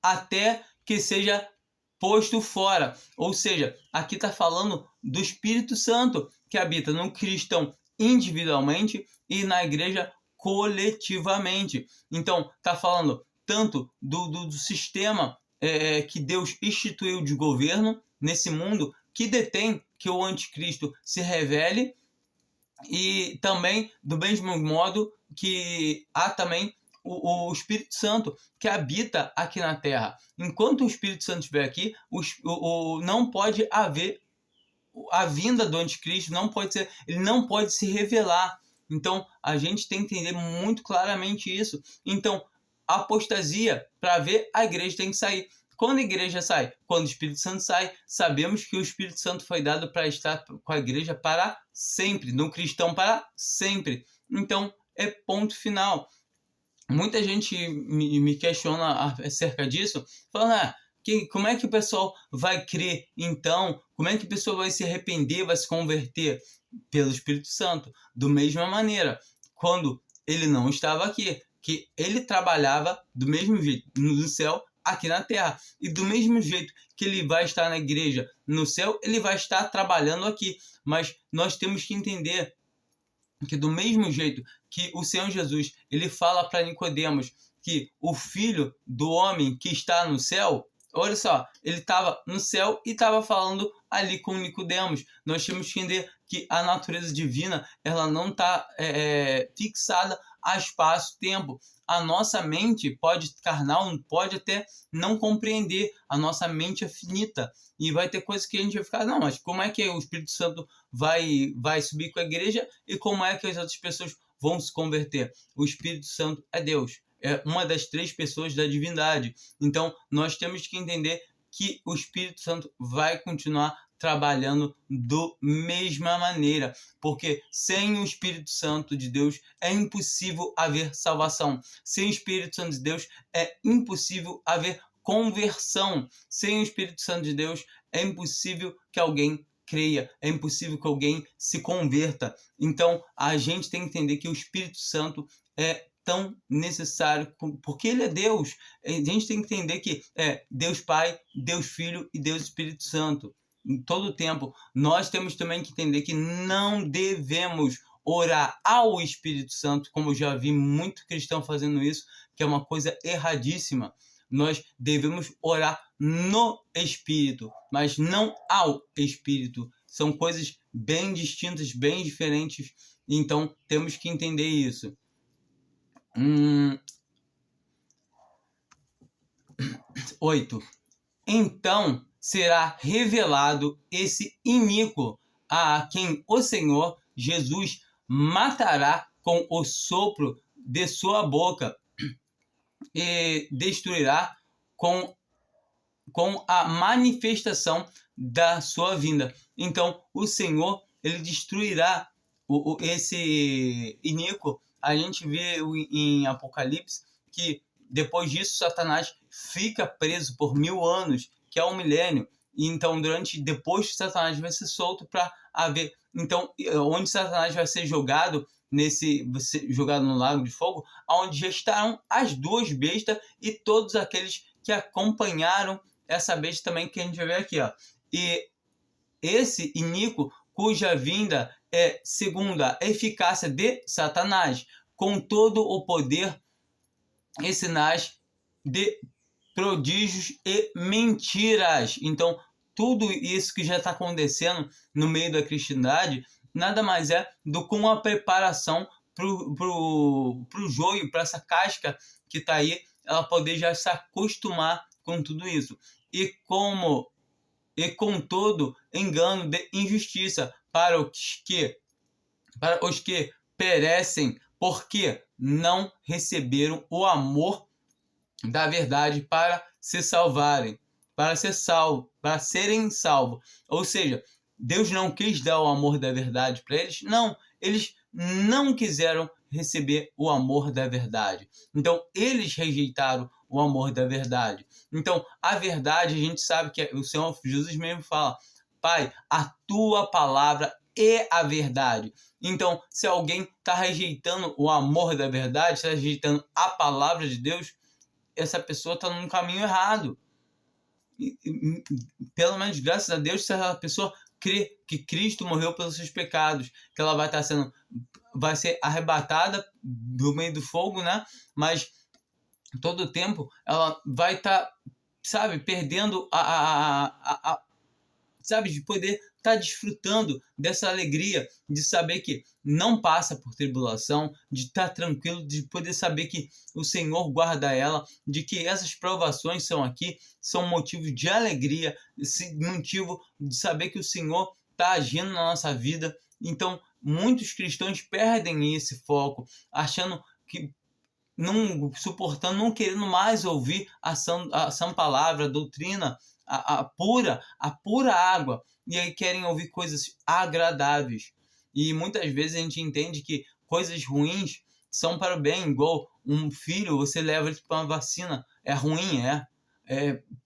até que seja posto fora. Ou seja, aqui está falando do Espírito Santo que habita no cristão individualmente e na igreja coletivamente. Então, está falando tanto do sistema que Deus instituiu de governo nesse mundo, que detém que o anticristo se revele, e também do mesmo modo que há também o Espírito Santo que habita aqui na Terra. Enquanto o Espírito Santo estiver aqui, não pode haver a vinda do anticristo, ele não pode se revelar. Então, a gente tem que entender muito claramente isso. Então, a apostasia, para ver, a igreja tem que sair. Quando a igreja sai, quando o Espírito Santo sai, sabemos que o Espírito Santo foi dado para estar com a igreja para sempre, no cristão para sempre. Então, é ponto final. Muita gente me questiona acerca disso, falando, como é que o pessoal vai crer então? Como é que o pessoal vai se arrepender, vai se converter? Pelo Espírito Santo. Da mesma maneira, quando ele não estava aqui, que ele trabalhava do mesmo jeito no céu, aqui na terra. E do mesmo jeito que ele vai estar na igreja no céu, ele vai estar trabalhando aqui. Mas nós temos que entender que do mesmo jeito que o Senhor Jesus ele fala para Nicodemos que o Filho do Homem que está no céu, olha só, ele estava no céu e estava falando ali com Nicodemos. Nós temos que entender que a natureza divina ela não está fixada a espaço-tempo. A nossa mente carnal pode até não compreender. A nossa mente é finita. E vai ter coisas que a gente vai ficar, não, mas como é que o Espírito Santo vai subir com a igreja e como é que as outras pessoas vão se converter? O Espírito Santo é Deus. É uma das 3 pessoas da divindade. Então, nós temos que entender que o Espírito Santo vai continuar trabalhando da mesma maneira, porque sem o Espírito Santo de Deus é impossível haver salvação. Sem o Espírito Santo de Deus é impossível haver conversão. Sem o Espírito Santo de Deus é impossível que alguém creia, é impossível que alguém se converta. Então, a gente tem que entender que o Espírito Santo é tão necessário, porque ele é Deus. A gente tem que entender que é Deus Pai, Deus Filho e Deus Espírito Santo. Em todo o tempo, nós temos também que entender que não devemos orar ao Espírito Santo, como eu já vi muito cristão fazendo isso, que é uma coisa erradíssima. Nós devemos orar no Espírito, mas não ao Espírito. São coisas bem distintas, bem diferentes. Então, temos que entender isso. 8. Então será revelado esse iníquo, a quem o Senhor Jesus matará com o sopro de sua boca e destruirá com a manifestação da sua vinda. Então, o Senhor ele destruirá esse iníquo. A gente vê em Apocalipse que depois disso Satanás fica preso por 1000 anos, que é um milênio. E então, depois Satanás vai ser solto para haver. Então, onde Satanás vai ser jogado jogado no lago de fogo, onde já estarão as 2 bestas e todos aqueles que acompanharam essa besta também que a gente vai ver aqui, ó. E esse iníquo, cuja vinda é segundo a eficácia de Satanás, com todo o poder e sinais de prodígios e mentiras. Então, tudo isso que já está acontecendo no meio da cristandade nada mais é do que uma preparação pro joio, para essa casca que está aí, ela poder já se acostumar com tudo isso. E com todo engano de injustiça para os que perecem, porque não receberam o amor da verdade para se salvarem, para serem salvos. Ou seja, Deus não quis dar o amor da verdade para eles? Não, eles não quiseram receber o amor da verdade. Então, eles rejeitaram o amor da verdade. Então, a verdade, a gente sabe que o Senhor Jesus mesmo fala, Pai, a tua palavra é a verdade. Então, se alguém está rejeitando o amor da verdade, está rejeitando a palavra de Deus, essa pessoa está num caminho errado. Pelo menos, graças a Deus, se essa pessoa crê que Cristo morreu pelos seus pecados, que ela vai ser arrebatada do meio do fogo, né? Mas todo o tempo ela vai estar, perdendo de poder estar desfrutando dessa alegria, de saber que não passa por tribulação, de estar tranquilo, de poder saber que o Senhor guarda ela, de que essas provações são motivos de alegria, motivo de saber que o Senhor está agindo na nossa vida. Então, muitos cristãos perdem esse foco, achando que não suportando, não querendo mais ouvir a sã palavra, a doutrina, a pura água, e aí querem ouvir coisas agradáveis. E muitas vezes a gente entende que coisas ruins são para o bem, igual um filho, você leva ele para uma vacina, é ruim,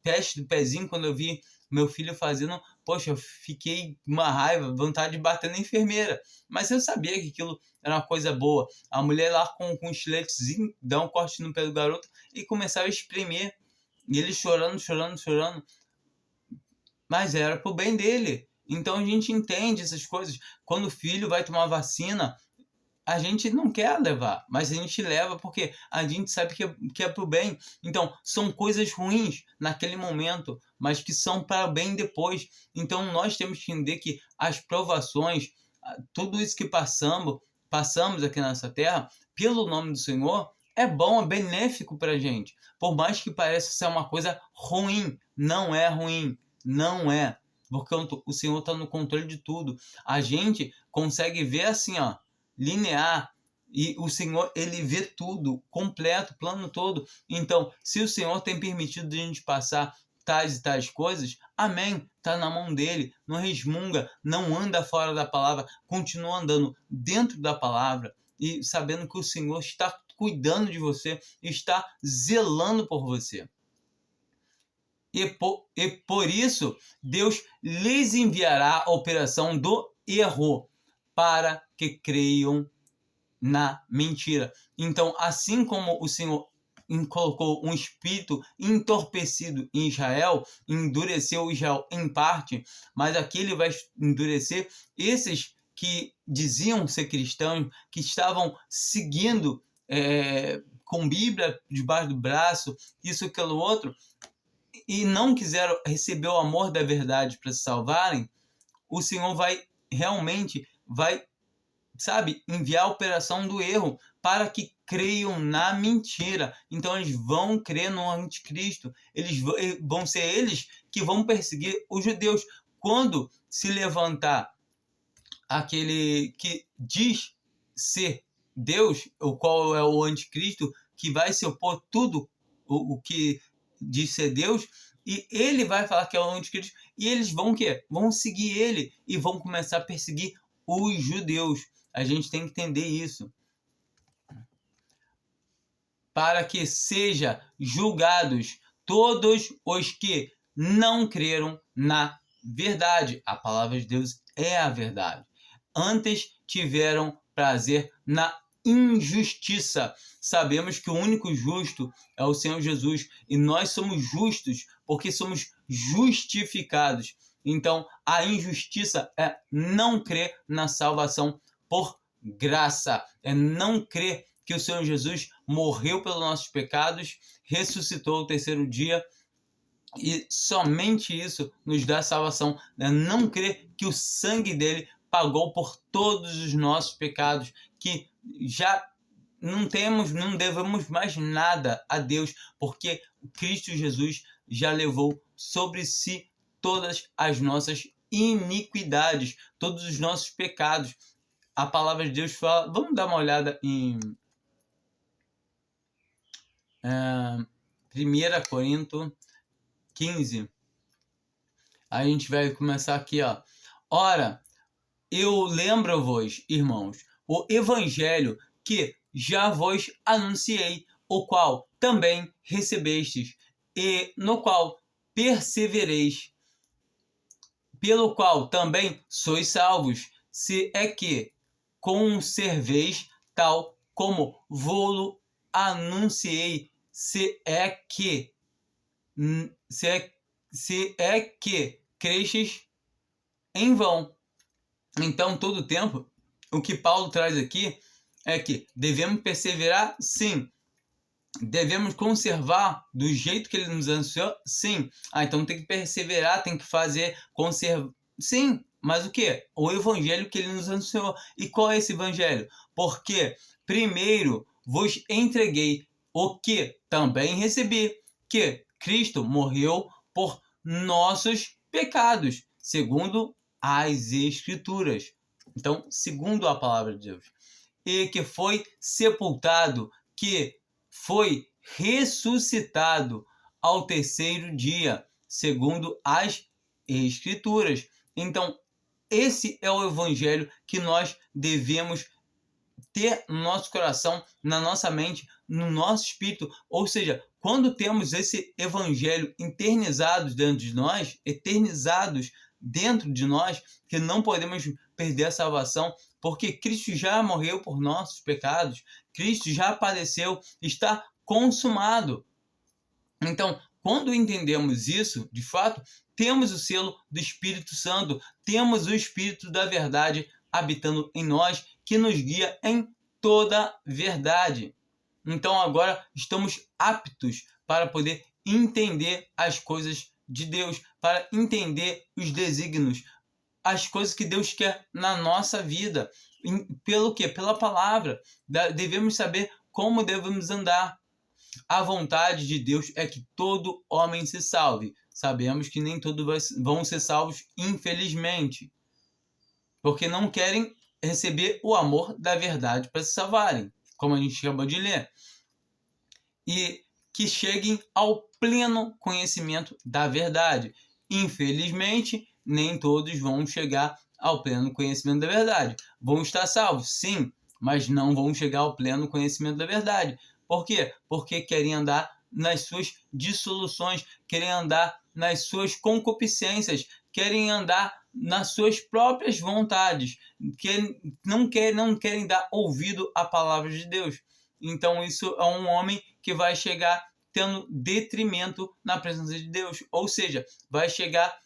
teste do pezinho, quando eu vi meu filho fazendo, poxa, eu fiquei com uma raiva, vontade de bater na enfermeira, mas eu sabia que aquilo era uma coisa boa. A mulher lá com um estiletezinho, dá um corte no pé do garoto e começava a espremer, e ele chorando, mas era pro bem dele. Então a gente entende essas coisas. Quando o filho vai tomar vacina, a gente não quer levar, mas a gente leva porque a gente sabe que é pro bem. Então, são coisas ruins naquele momento, mas que são para o bem depois. Então, nós temos que entender que as provações, tudo isso que passamos aqui nessa terra, pelo nome do Senhor, é bom, é benéfico para a gente. Por mais que pareça ser uma coisa ruim, não é ruim, não é. Porque o Senhor está no controle de tudo. A gente consegue ver assim, linear, e o Senhor, ele vê tudo, completo, plano todo. Então, se o Senhor tem permitido a gente passar tais e tais coisas, amém, está na mão dele, não resmunga, não anda fora da palavra, continua andando dentro da palavra e sabendo que o Senhor está cuidando de você, está zelando por você. E por isso, Deus lhes enviará a operação do erro, para que creiam na mentira. Então, assim como o Senhor colocou um espírito entorpecido em Israel, endureceu Israel em parte, mas aqui ele vai endurecer esses que diziam ser cristãos, que estavam seguindo com Bíblia debaixo do braço, isso, aquilo, outro, e não quiseram receber o amor da verdade para se salvarem. O Senhor realmente vai, enviar a operação do erro para que creiam na mentira. Então eles vão crer no anticristo. Vão ser eles que vão perseguir os judeus. Quando se levantar aquele que diz ser Deus, o qual é o anticristo, que vai se opor tudo o que diz ser Deus, e ele vai falar que é o anticristo, e eles vão vão seguir ele e vão começar a perseguir os judeus. A gente tem que entender isso. Para que sejam julgados todos os que não creram na verdade. A palavra de Deus é a verdade. Antes tiveram prazer na injustiça. Sabemos que o único justo é o Senhor Jesus. E nós somos justos porque somos justificados. Então, a injustiça é não crer na salvação por graça. É não crer que o Senhor Jesus morreu pelos nossos pecados, ressuscitou ao terceiro dia, e somente isso nos dá salvação. É não crer que o sangue dele pagou por todos os nossos pecados, que já não devemos mais nada a Deus, porque Cristo Jesus já levou sobre si todas as nossas iniquidades, todos os nossos pecados. A palavra de Deus fala, vamos dar uma olhada em 1 Coríntios 15. A gente vai começar aqui, Ora, eu lembro-vos, irmãos, o evangelho que já vos anunciei, o qual também recebestes, e no qual persevereis, pelo qual também sois salvos, se é que conserveis tal como vou-lo anunciei, se é que cresces em vão. Então, todo o tempo, o que Paulo traz aqui é que devemos perseverar, sim. Devemos conservar do jeito que ele nos anunciou, sim. Então tem que perseverar, tem que fazer, conservar, sim. Mas o que? O evangelho que ele nos anunciou. E qual é esse evangelho? Porque primeiro vos entreguei o que também recebi, que Cristo morreu por nossos pecados, segundo as Escrituras. Então, segundo a palavra de Deus. E que foi sepultado, que foi ressuscitado ao terceiro dia, segundo as Escrituras. Então, esse é o evangelho que nós devemos ter no nosso coração, na nossa mente, no nosso espírito. Ou seja, quando temos esse evangelho eternizados dentro de nós, que não podemos perder a salvação, porque Cristo já morreu por nossos pecados, Cristo já padeceu, está consumado. Então, quando entendemos isso, de fato, temos o selo do Espírito Santo, temos o Espírito da verdade habitando em nós, que nos guia em toda verdade. Então, agora estamos aptos para poder entender as coisas de Deus, para entender os desígnios, as coisas que Deus quer na nossa vida. Pelo quê? Pela palavra. Devemos saber como devemos andar. A vontade de Deus é que todo homem se salve. Sabemos que nem todos vão ser salvos, infelizmente, porque não querem receber o amor da verdade para se salvarem, como a gente acabou de ler. E que cheguem ao pleno conhecimento da verdade. Infelizmente, nem todos vão chegar ao pleno conhecimento da verdade. Vão estar salvos, sim, mas não vão chegar ao pleno conhecimento da verdade. Por quê? Porque querem andar nas suas dissoluções, querem andar nas suas concupiscências, querem andar nas suas próprias vontades, que não querem dar ouvido à palavra de Deus. Então isso é um homem que vai chegar tendo detrimento na presença de Deus, ou seja, vai chegar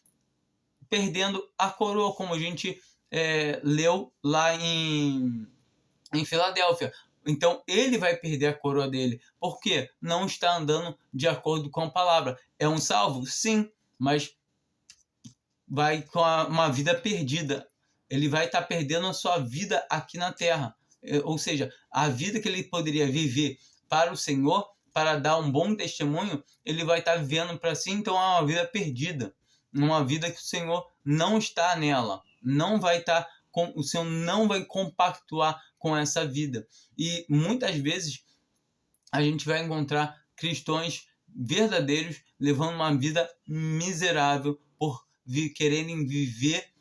perdendo a coroa, como a gente leu lá em Filadélfia. Então ele vai perder a coroa dele, porque não está andando de acordo com a palavra. É um salvo? Sim, mas vai com uma vida perdida. Ele vai estar perdendo a sua vida aqui na terra. Ou seja, a vida que ele poderia viver para o Senhor, para dar um bom testemunho, ele vai estar vivendo para si, então é uma vida perdida. Uma vida que o Senhor não está nela. Não vai estar o Senhor não vai compactuar com essa vida. E muitas vezes a gente vai encontrar cristãos verdadeiros levando uma vida miserável por quererem viver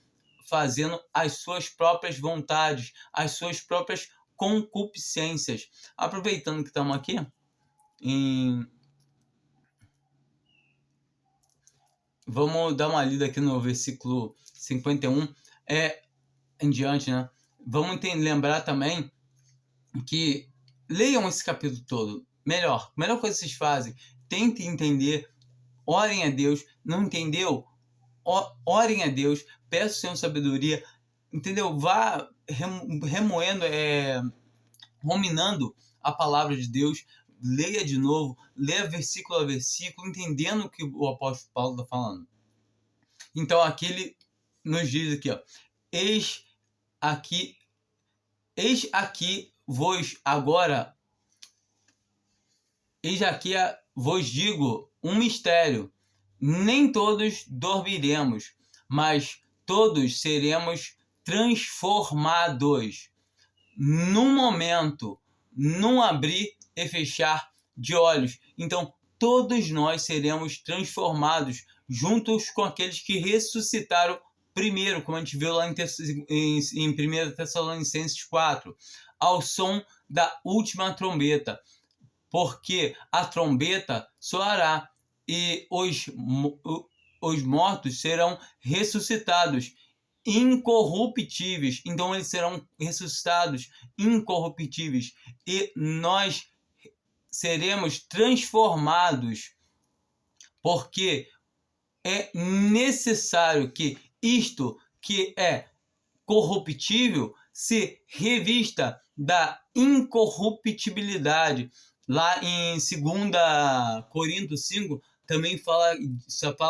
fazendo as suas próprias vontades, as suas próprias concupiscências. Aproveitando que estamos aqui, vamos dar uma lida aqui no versículo 51 em diante, né? Vamos lembrar também que leiam esse capítulo todo. Melhor coisa que vocês fazem, tentem entender, orem a Deus. Não entendeu? Orem a Deus, peça o Senhor sabedoria, entendeu? Vá remoendo, ruminando a palavra de Deus, leia de novo, leia versículo a versículo, entendendo o que o apóstolo Paulo está falando. Então aqui ele nos diz aqui, ó, eis aqui vos digo um mistério. Nem todos dormiremos, mas todos seremos transformados num momento, num abrir e fechar de olhos. Então, todos nós seremos transformados juntos com aqueles que ressuscitaram primeiro, como a gente viu lá em 1 Tessalonicenses 4, ao som da última trombeta, porque a trombeta soará e os mortos serão ressuscitados incorruptíveis. Então eles serão ressuscitados incorruptíveis e nós seremos transformados, porque é necessário que isto que é corruptível se revista da incorruptibilidade. Lá em 2 Coríntios 5 também fala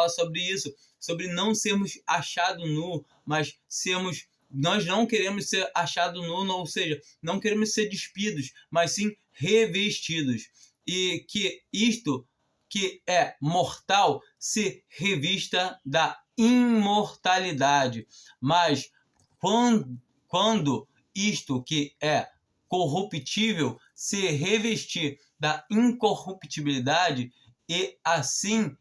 sobre isso, sobre não sermos achados nu, mas nós não queremos ser achados nu, ou seja, não queremos ser despidos, mas sim revestidos. E que isto que é mortal se revista da imortalidade. Mas quando isto que é corruptível se revestir da incorruptibilidade, e assim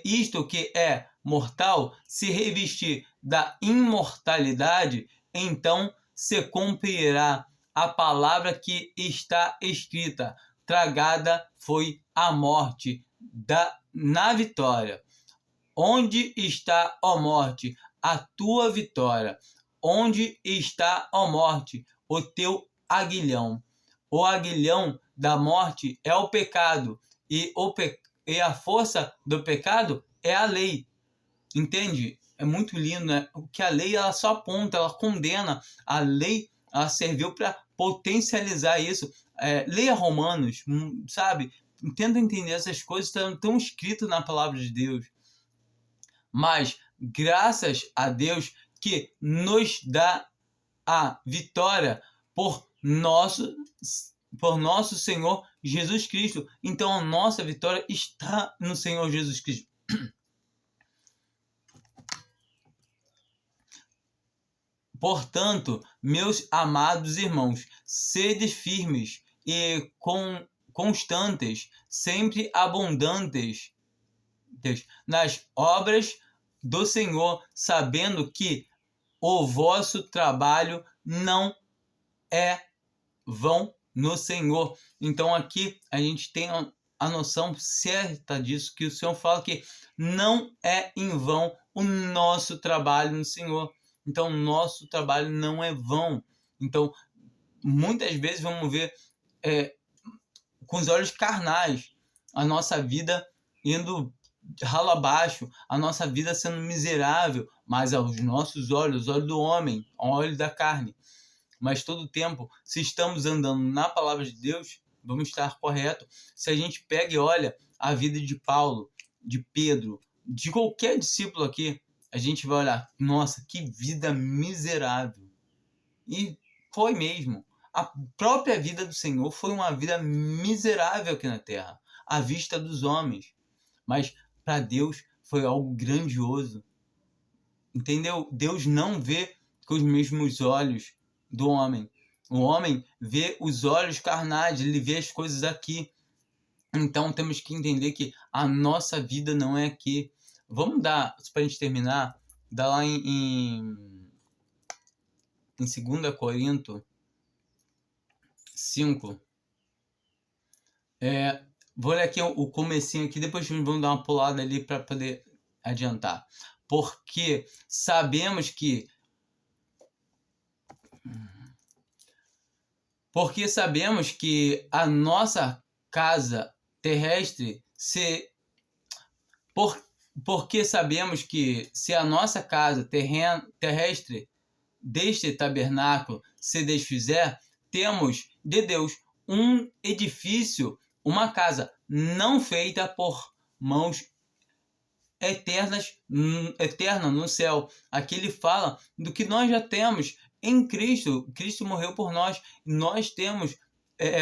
isto que é mortal se revestir da imortalidade, então se cumprirá a palavra que está escrita: tragada foi a morte na vitória. Onde está, ó morte, a tua vitória? Onde está, ó morte, o teu aguilhão? O aguilhão da morte é o pecado, e a força do pecado é a lei. Entende? É muito lindo, né? Que a lei ela só aponta, ela condena. A lei ela serviu para potencializar isso. Leia Romanos, sabe? Tenta entender essas coisas, estão escritas na palavra de Deus. Mas graças a Deus que nos dá a vitória por nosso Senhor Jesus Cristo. Então a nossa vitória está no Senhor Jesus Cristo. Portanto, meus amados irmãos, sede firmes e constantes, sempre abundantes nas obras do Senhor, sabendo que o vosso trabalho não é vão no Senhor. Então aqui a gente tem a noção certa disso, que o Senhor fala que não é em vão o nosso trabalho no Senhor. Então o nosso trabalho não é vão. Então muitas vezes vamos ver com os olhos carnais a nossa vida indo ralo abaixo, a nossa vida sendo miserável, mas aos nossos olhos, os olhos do homem, o olho da carne. Mas todo tempo, se estamos andando na palavra de Deus, vamos estar correto. Se a gente pega e olha a vida de Paulo, de Pedro, de qualquer discípulo aqui, a gente vai olhar, nossa, que vida miserável. E foi mesmo. A própria vida do Senhor foi uma vida miserável aqui na terra, à vista dos homens. Mas para Deus foi algo grandioso. Entendeu? Deus não vê com os mesmos olhos do homem. O homem vê os olhos carnais, ele vê as coisas aqui. Então temos que entender que a nossa vida não é aqui. Vamos dar, para a gente terminar, dá lá em 2 Coríntios 5. Vou olhar aqui o comecinho aqui, depois vamos dar uma pulada ali para poder adiantar. Porque sabemos que a nossa casa terrestre porque sabemos que se a nossa casa terrestre deste tabernáculo se desfizer, temos de Deus um edifício, uma casa não feita por mãos eterna no céu. Aqui ele fala do que nós já temos em Cristo. Cristo morreu por nós. Nós temos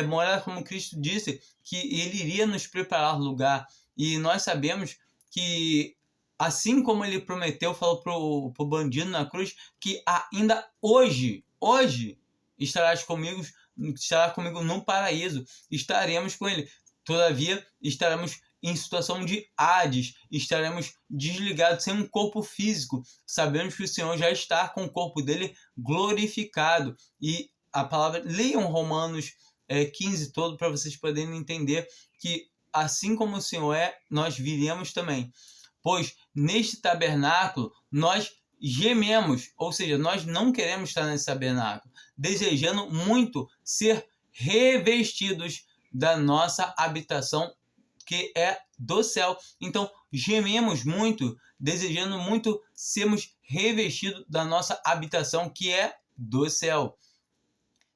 morada, como Cristo disse, que ele iria nos preparar lugar. E nós sabemos que, assim como ele prometeu, falou pro bandido na cruz, que ainda hoje estará comigo no paraíso, estaremos com ele. Todavia, estaremos em situação de Hades, estaremos desligados, sem um corpo físico. Sabemos que o Senhor já está com o corpo dele glorificado. E a palavra, leiam Romanos 15 todo, para vocês poderem entender que assim como o Senhor nós viremos também. Pois neste tabernáculo, nós gememos, ou seja, nós não queremos estar nesse tabernáculo, desejando muito ser revestidos da nossa habitação, que é do céu. Então, gememos muito, desejando muito sermos revestidos da nossa habitação, que é do céu.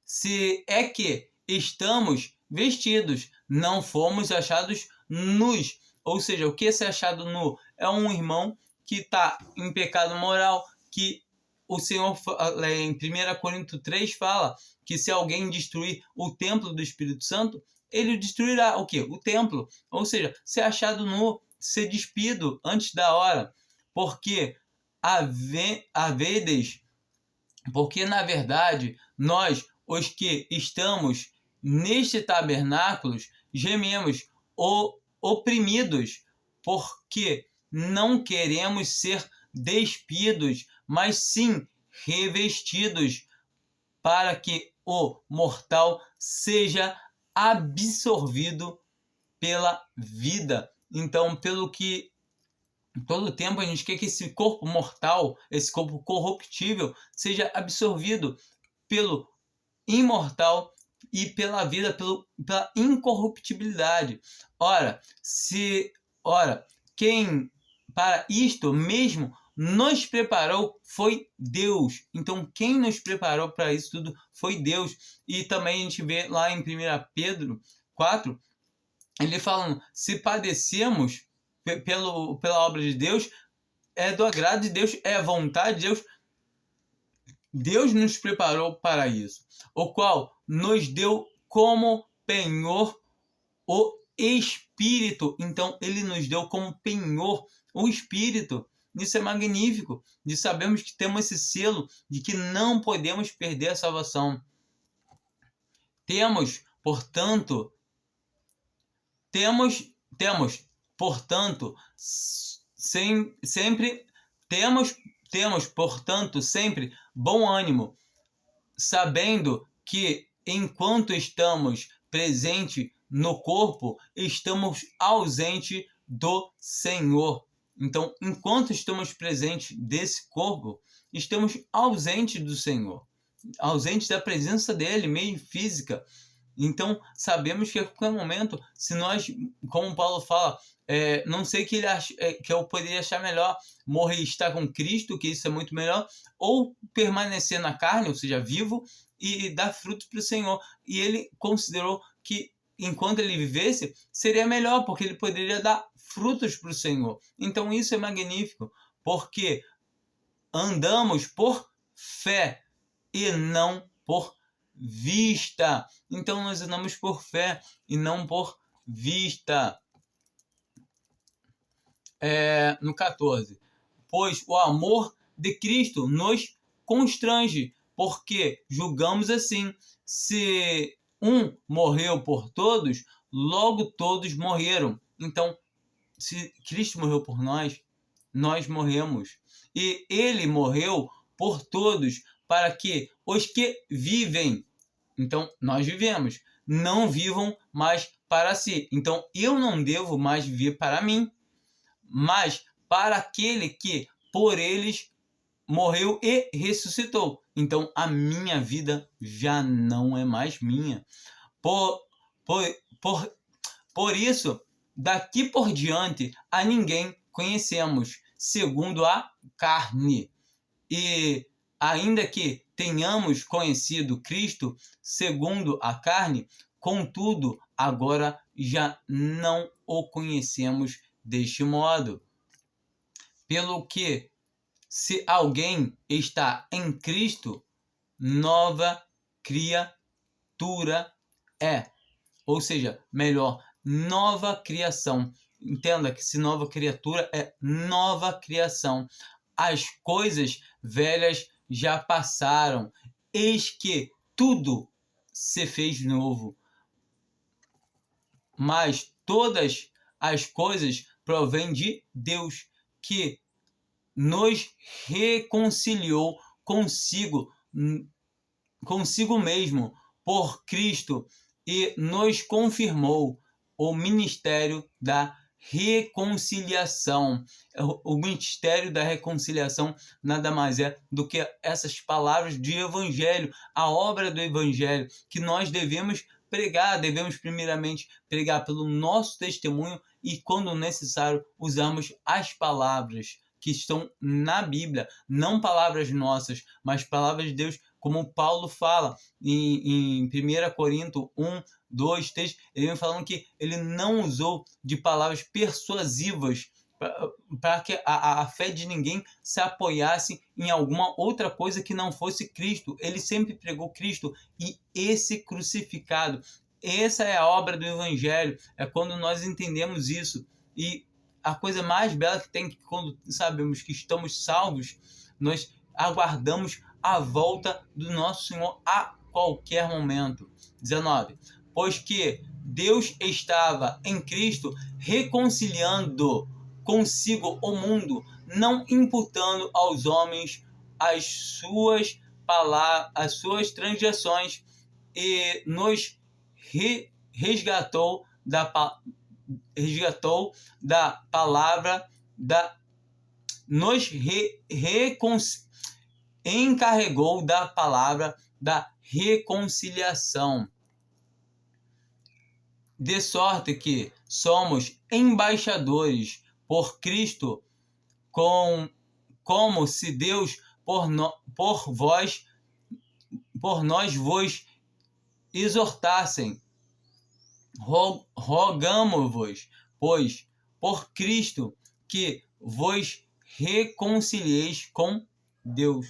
Se é que estamos vestidos, não fomos achados nus. Ou seja, o que é ser achado nu? É um irmão que está em pecado moral, que o Senhor, em 1 Coríntios 3, fala que se alguém destruir o templo do Espírito Santo, ele destruirá o quê? O templo. Ou seja, ser achado nu, ser despido antes da hora. Porque porque na verdade, nós, os que estamos neste tabernáculo, gememos oprimidos, porque não queremos ser despidos, mas sim revestidos, para que o mortal seja absorvido pela vida. Então, pelo que todo tempo a gente quer que esse corpo mortal, esse corpo corruptível, seja absorvido pelo imortal e pela vida, pela incorruptibilidade. Ora, quem para isto mesmo nos preparou foi Deus. Então, quem nos preparou para isso tudo foi Deus. E também a gente vê lá em 1 Pedro 4, ele falando, se padecemos pela obra de Deus, é do agrado de Deus, é a vontade de Deus. Deus nos preparou para isso, o qual nos deu como penhor o Espírito. Então, ele nos deu como penhor o Espírito. Isso é magnífico, de sabermos que temos esse selo, de que não podemos perder a salvação. Temos, portanto, sempre bom ânimo, sabendo que enquanto estamos presentes no corpo, estamos ausentes do Senhor. Então, enquanto estamos presentes desse corpo, estamos ausentes do Senhor, ausentes da presença dele, meio física. Então, sabemos que a qualquer momento, se nós, como Paulo fala, não sei que eu poderia achar melhor morrer e estar com Cristo, que isso é muito melhor, ou permanecer na carne, ou seja, vivo, e dar frutos para o Senhor. E ele considerou que enquanto ele vivesse, seria melhor, porque ele poderia dar frutos para o Senhor. Então isso é magnífico, porque andamos por fé e não por vista. Então nós andamos por fé e não por vista. No 14. Pois o amor de Cristo nos constrange, porque julgamos assim, se um morreu por todos, logo todos morreram. Então, se Cristo morreu por nós, nós morremos. E ele morreu por todos, para que os que vivem, então nós vivemos, não vivam mais para si. Então eu não devo mais viver para mim, mas para aquele que por eles morreu e ressuscitou. Então a minha vida já não é mais minha. Por isso, daqui por diante, a ninguém conhecemos segundo a carne. E ainda que tenhamos conhecido Cristo segundo a carne, contudo, agora já não o conhecemos deste modo. Pelo que, se alguém está em Cristo, nova criatura é. Ou seja, melhor, nova criação. Entenda que se nova criatura é nova criação. As coisas velhas já passaram, eis que tudo se fez novo. Mas todas as coisas provêm de Deus, que nos reconciliou consigo mesmo por Cristo e nos confirmou o ministério da reconciliação. O ministério da reconciliação nada mais é do que essas palavras de evangelho, a obra do evangelho que nós devemos pregar. Devemos primeiramente pregar pelo nosso testemunho e, quando necessário, usarmos as palavras que estão na Bíblia, não palavras nossas, mas palavras de Deus, como Paulo fala em 1 Coríntios 1, 2, 3, ele vem falando que ele não usou de palavras persuasivas para que a fé de ninguém se apoiasse em alguma outra coisa que não fosse Cristo. Ele sempre pregou Cristo e esse crucificado. Essa é a obra do Evangelho, é quando nós entendemos isso. E a coisa mais bela que tem, que quando sabemos que estamos salvos, nós aguardamos a volta do nosso Senhor a qualquer momento. 19. Pois que Deus estava em Cristo reconciliando consigo o mundo, não imputando aos homens as suas transgressões, e nos resgatou da palavra encarregou da palavra da reconciliação, de sorte que somos embaixadores por Cristo, como se Deus por nós vos exortassem. Rogamo-vos, pois, por Cristo, que vos reconcilieis com Deus.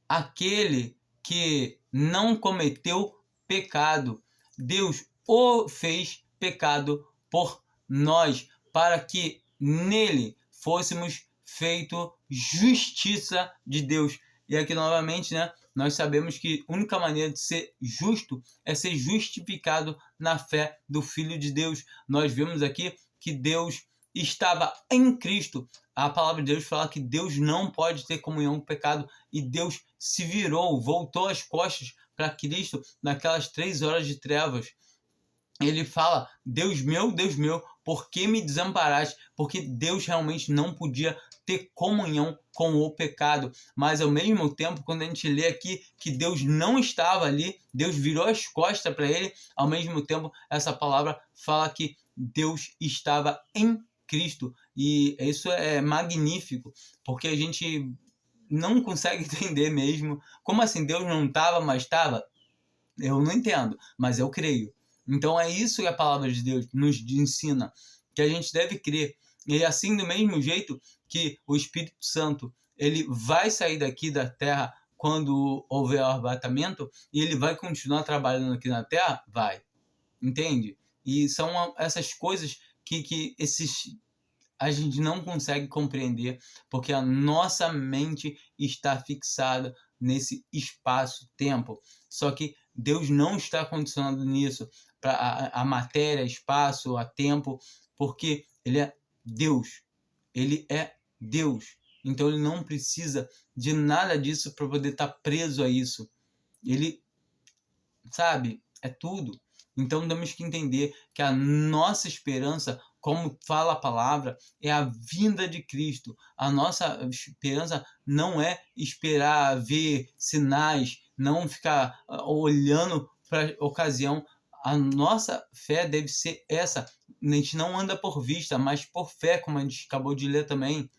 Aquele que não cometeu pecado, Deus o fez pecado por nós, para que nele fôssemos feito justiça de Deus. E aqui novamente, nós sabemos que a única maneira de ser justo é ser justificado na fé do Filho de Deus. Nós vemos aqui que Deus estava em Cristo. A palavra de Deus fala que Deus não pode ter comunhão com o pecado, e Deus se virou, voltou as costas para Cristo naquelas 3 horas de trevas. Ele fala: Deus meu, por que me desamparaste? Porque Deus realmente não podia ter comunhão com o pecado. Mas ao mesmo tempo, quando a gente lê aqui que Deus não estava ali, Deus virou as costas para ele, ao mesmo tempo essa palavra fala que Deus estava em Cristo. E isso é magnífico, porque a gente não consegue entender mesmo. Como assim Deus não estava, mas estava? Eu não entendo, mas eu creio. Então é isso que a palavra de Deus nos ensina, que a gente deve crer. E assim, do mesmo jeito que o Espírito Santo ele vai sair daqui da terra quando houver o arrebatamento, e ele vai continuar trabalhando aqui na terra, vai. Entende? E são essas coisas que a gente não consegue compreender, porque a nossa mente está fixada nesse espaço-tempo. Só que Deus não está condicionado nisso, para a matéria, espaço, a tempo, porque Ele é Deus. Ele é Deus. Então Ele não precisa de nada disso para poder estar preso a isso. Ele, sabe, é tudo. Então temos que entender que a nossa esperança, como fala a palavra, é a vinda de Cristo. A nossa esperança não é esperar ver sinais, não ficar olhando para a ocasião. A nossa fé deve ser essa. A gente não anda por vista, mas por fé, como a gente acabou de ler também.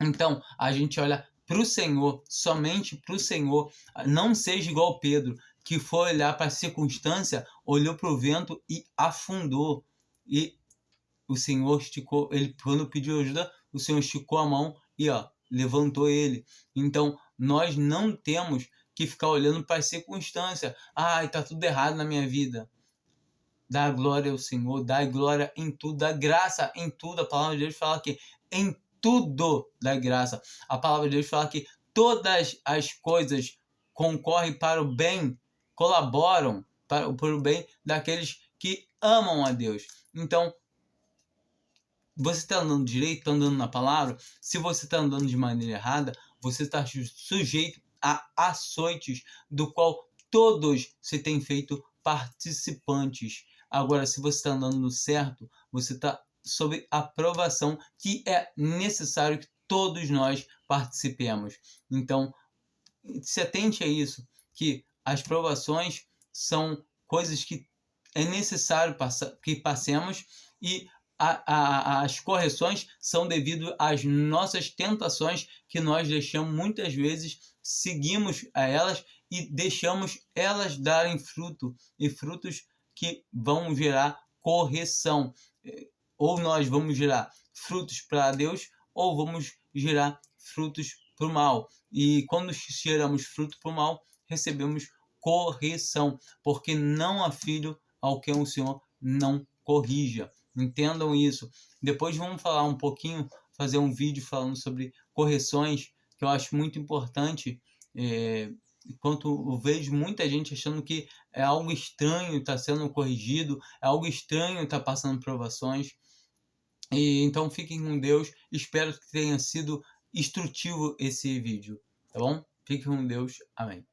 Então, a gente olha para o Senhor, somente para o Senhor. Não seja igual Pedro, que foi olhar para a circunstância, olhou para o vento e afundou. E o Senhor esticou, ele quando pediu ajuda, o Senhor esticou a mão e levantou ele. Então, nós não temos que ficar olhando para a circunstância. Está tudo errado na minha vida. Dá glória ao Senhor, dá glória em tudo, dá graça em tudo. A palavra de Deus fala que em tudo dá graça. A palavra de Deus fala que todas as coisas concorrem para o bem, colaboram para o bem daqueles que amam a Deus. Então, você está andando direito, está andando na palavra. Se você está andando de maneira errada, você está sujeito a açoites, do qual todos se têm feito participantes. Agora, se você está andando no certo, você está sob aprovação, que é necessário que todos nós participemos. Então, se atente a isso, que as provações são coisas que é necessário que passemos, e as correções são devido às nossas tentações, que nós deixamos muitas vezes, seguimos a elas e deixamos elas darem fruto, e frutos que vão gerar correção. Ou nós vamos gerar frutos para Deus, ou vamos gerar frutos para o mal. E quando geramos fruto para o mal, recebemos correção, porque não há filho ao quem o Senhor não corrija. Entendam isso. Depois vamos falar um pouquinho, fazer um vídeo falando sobre correções, que eu acho muito importante. Enquanto eu vejo muita gente achando que é algo estranho estar sendo corrigido, é algo estranho estar passando provações. E então fiquem com Deus. Espero que tenha sido instrutivo esse vídeo, tá bom? Fiquem com Deus. Amém.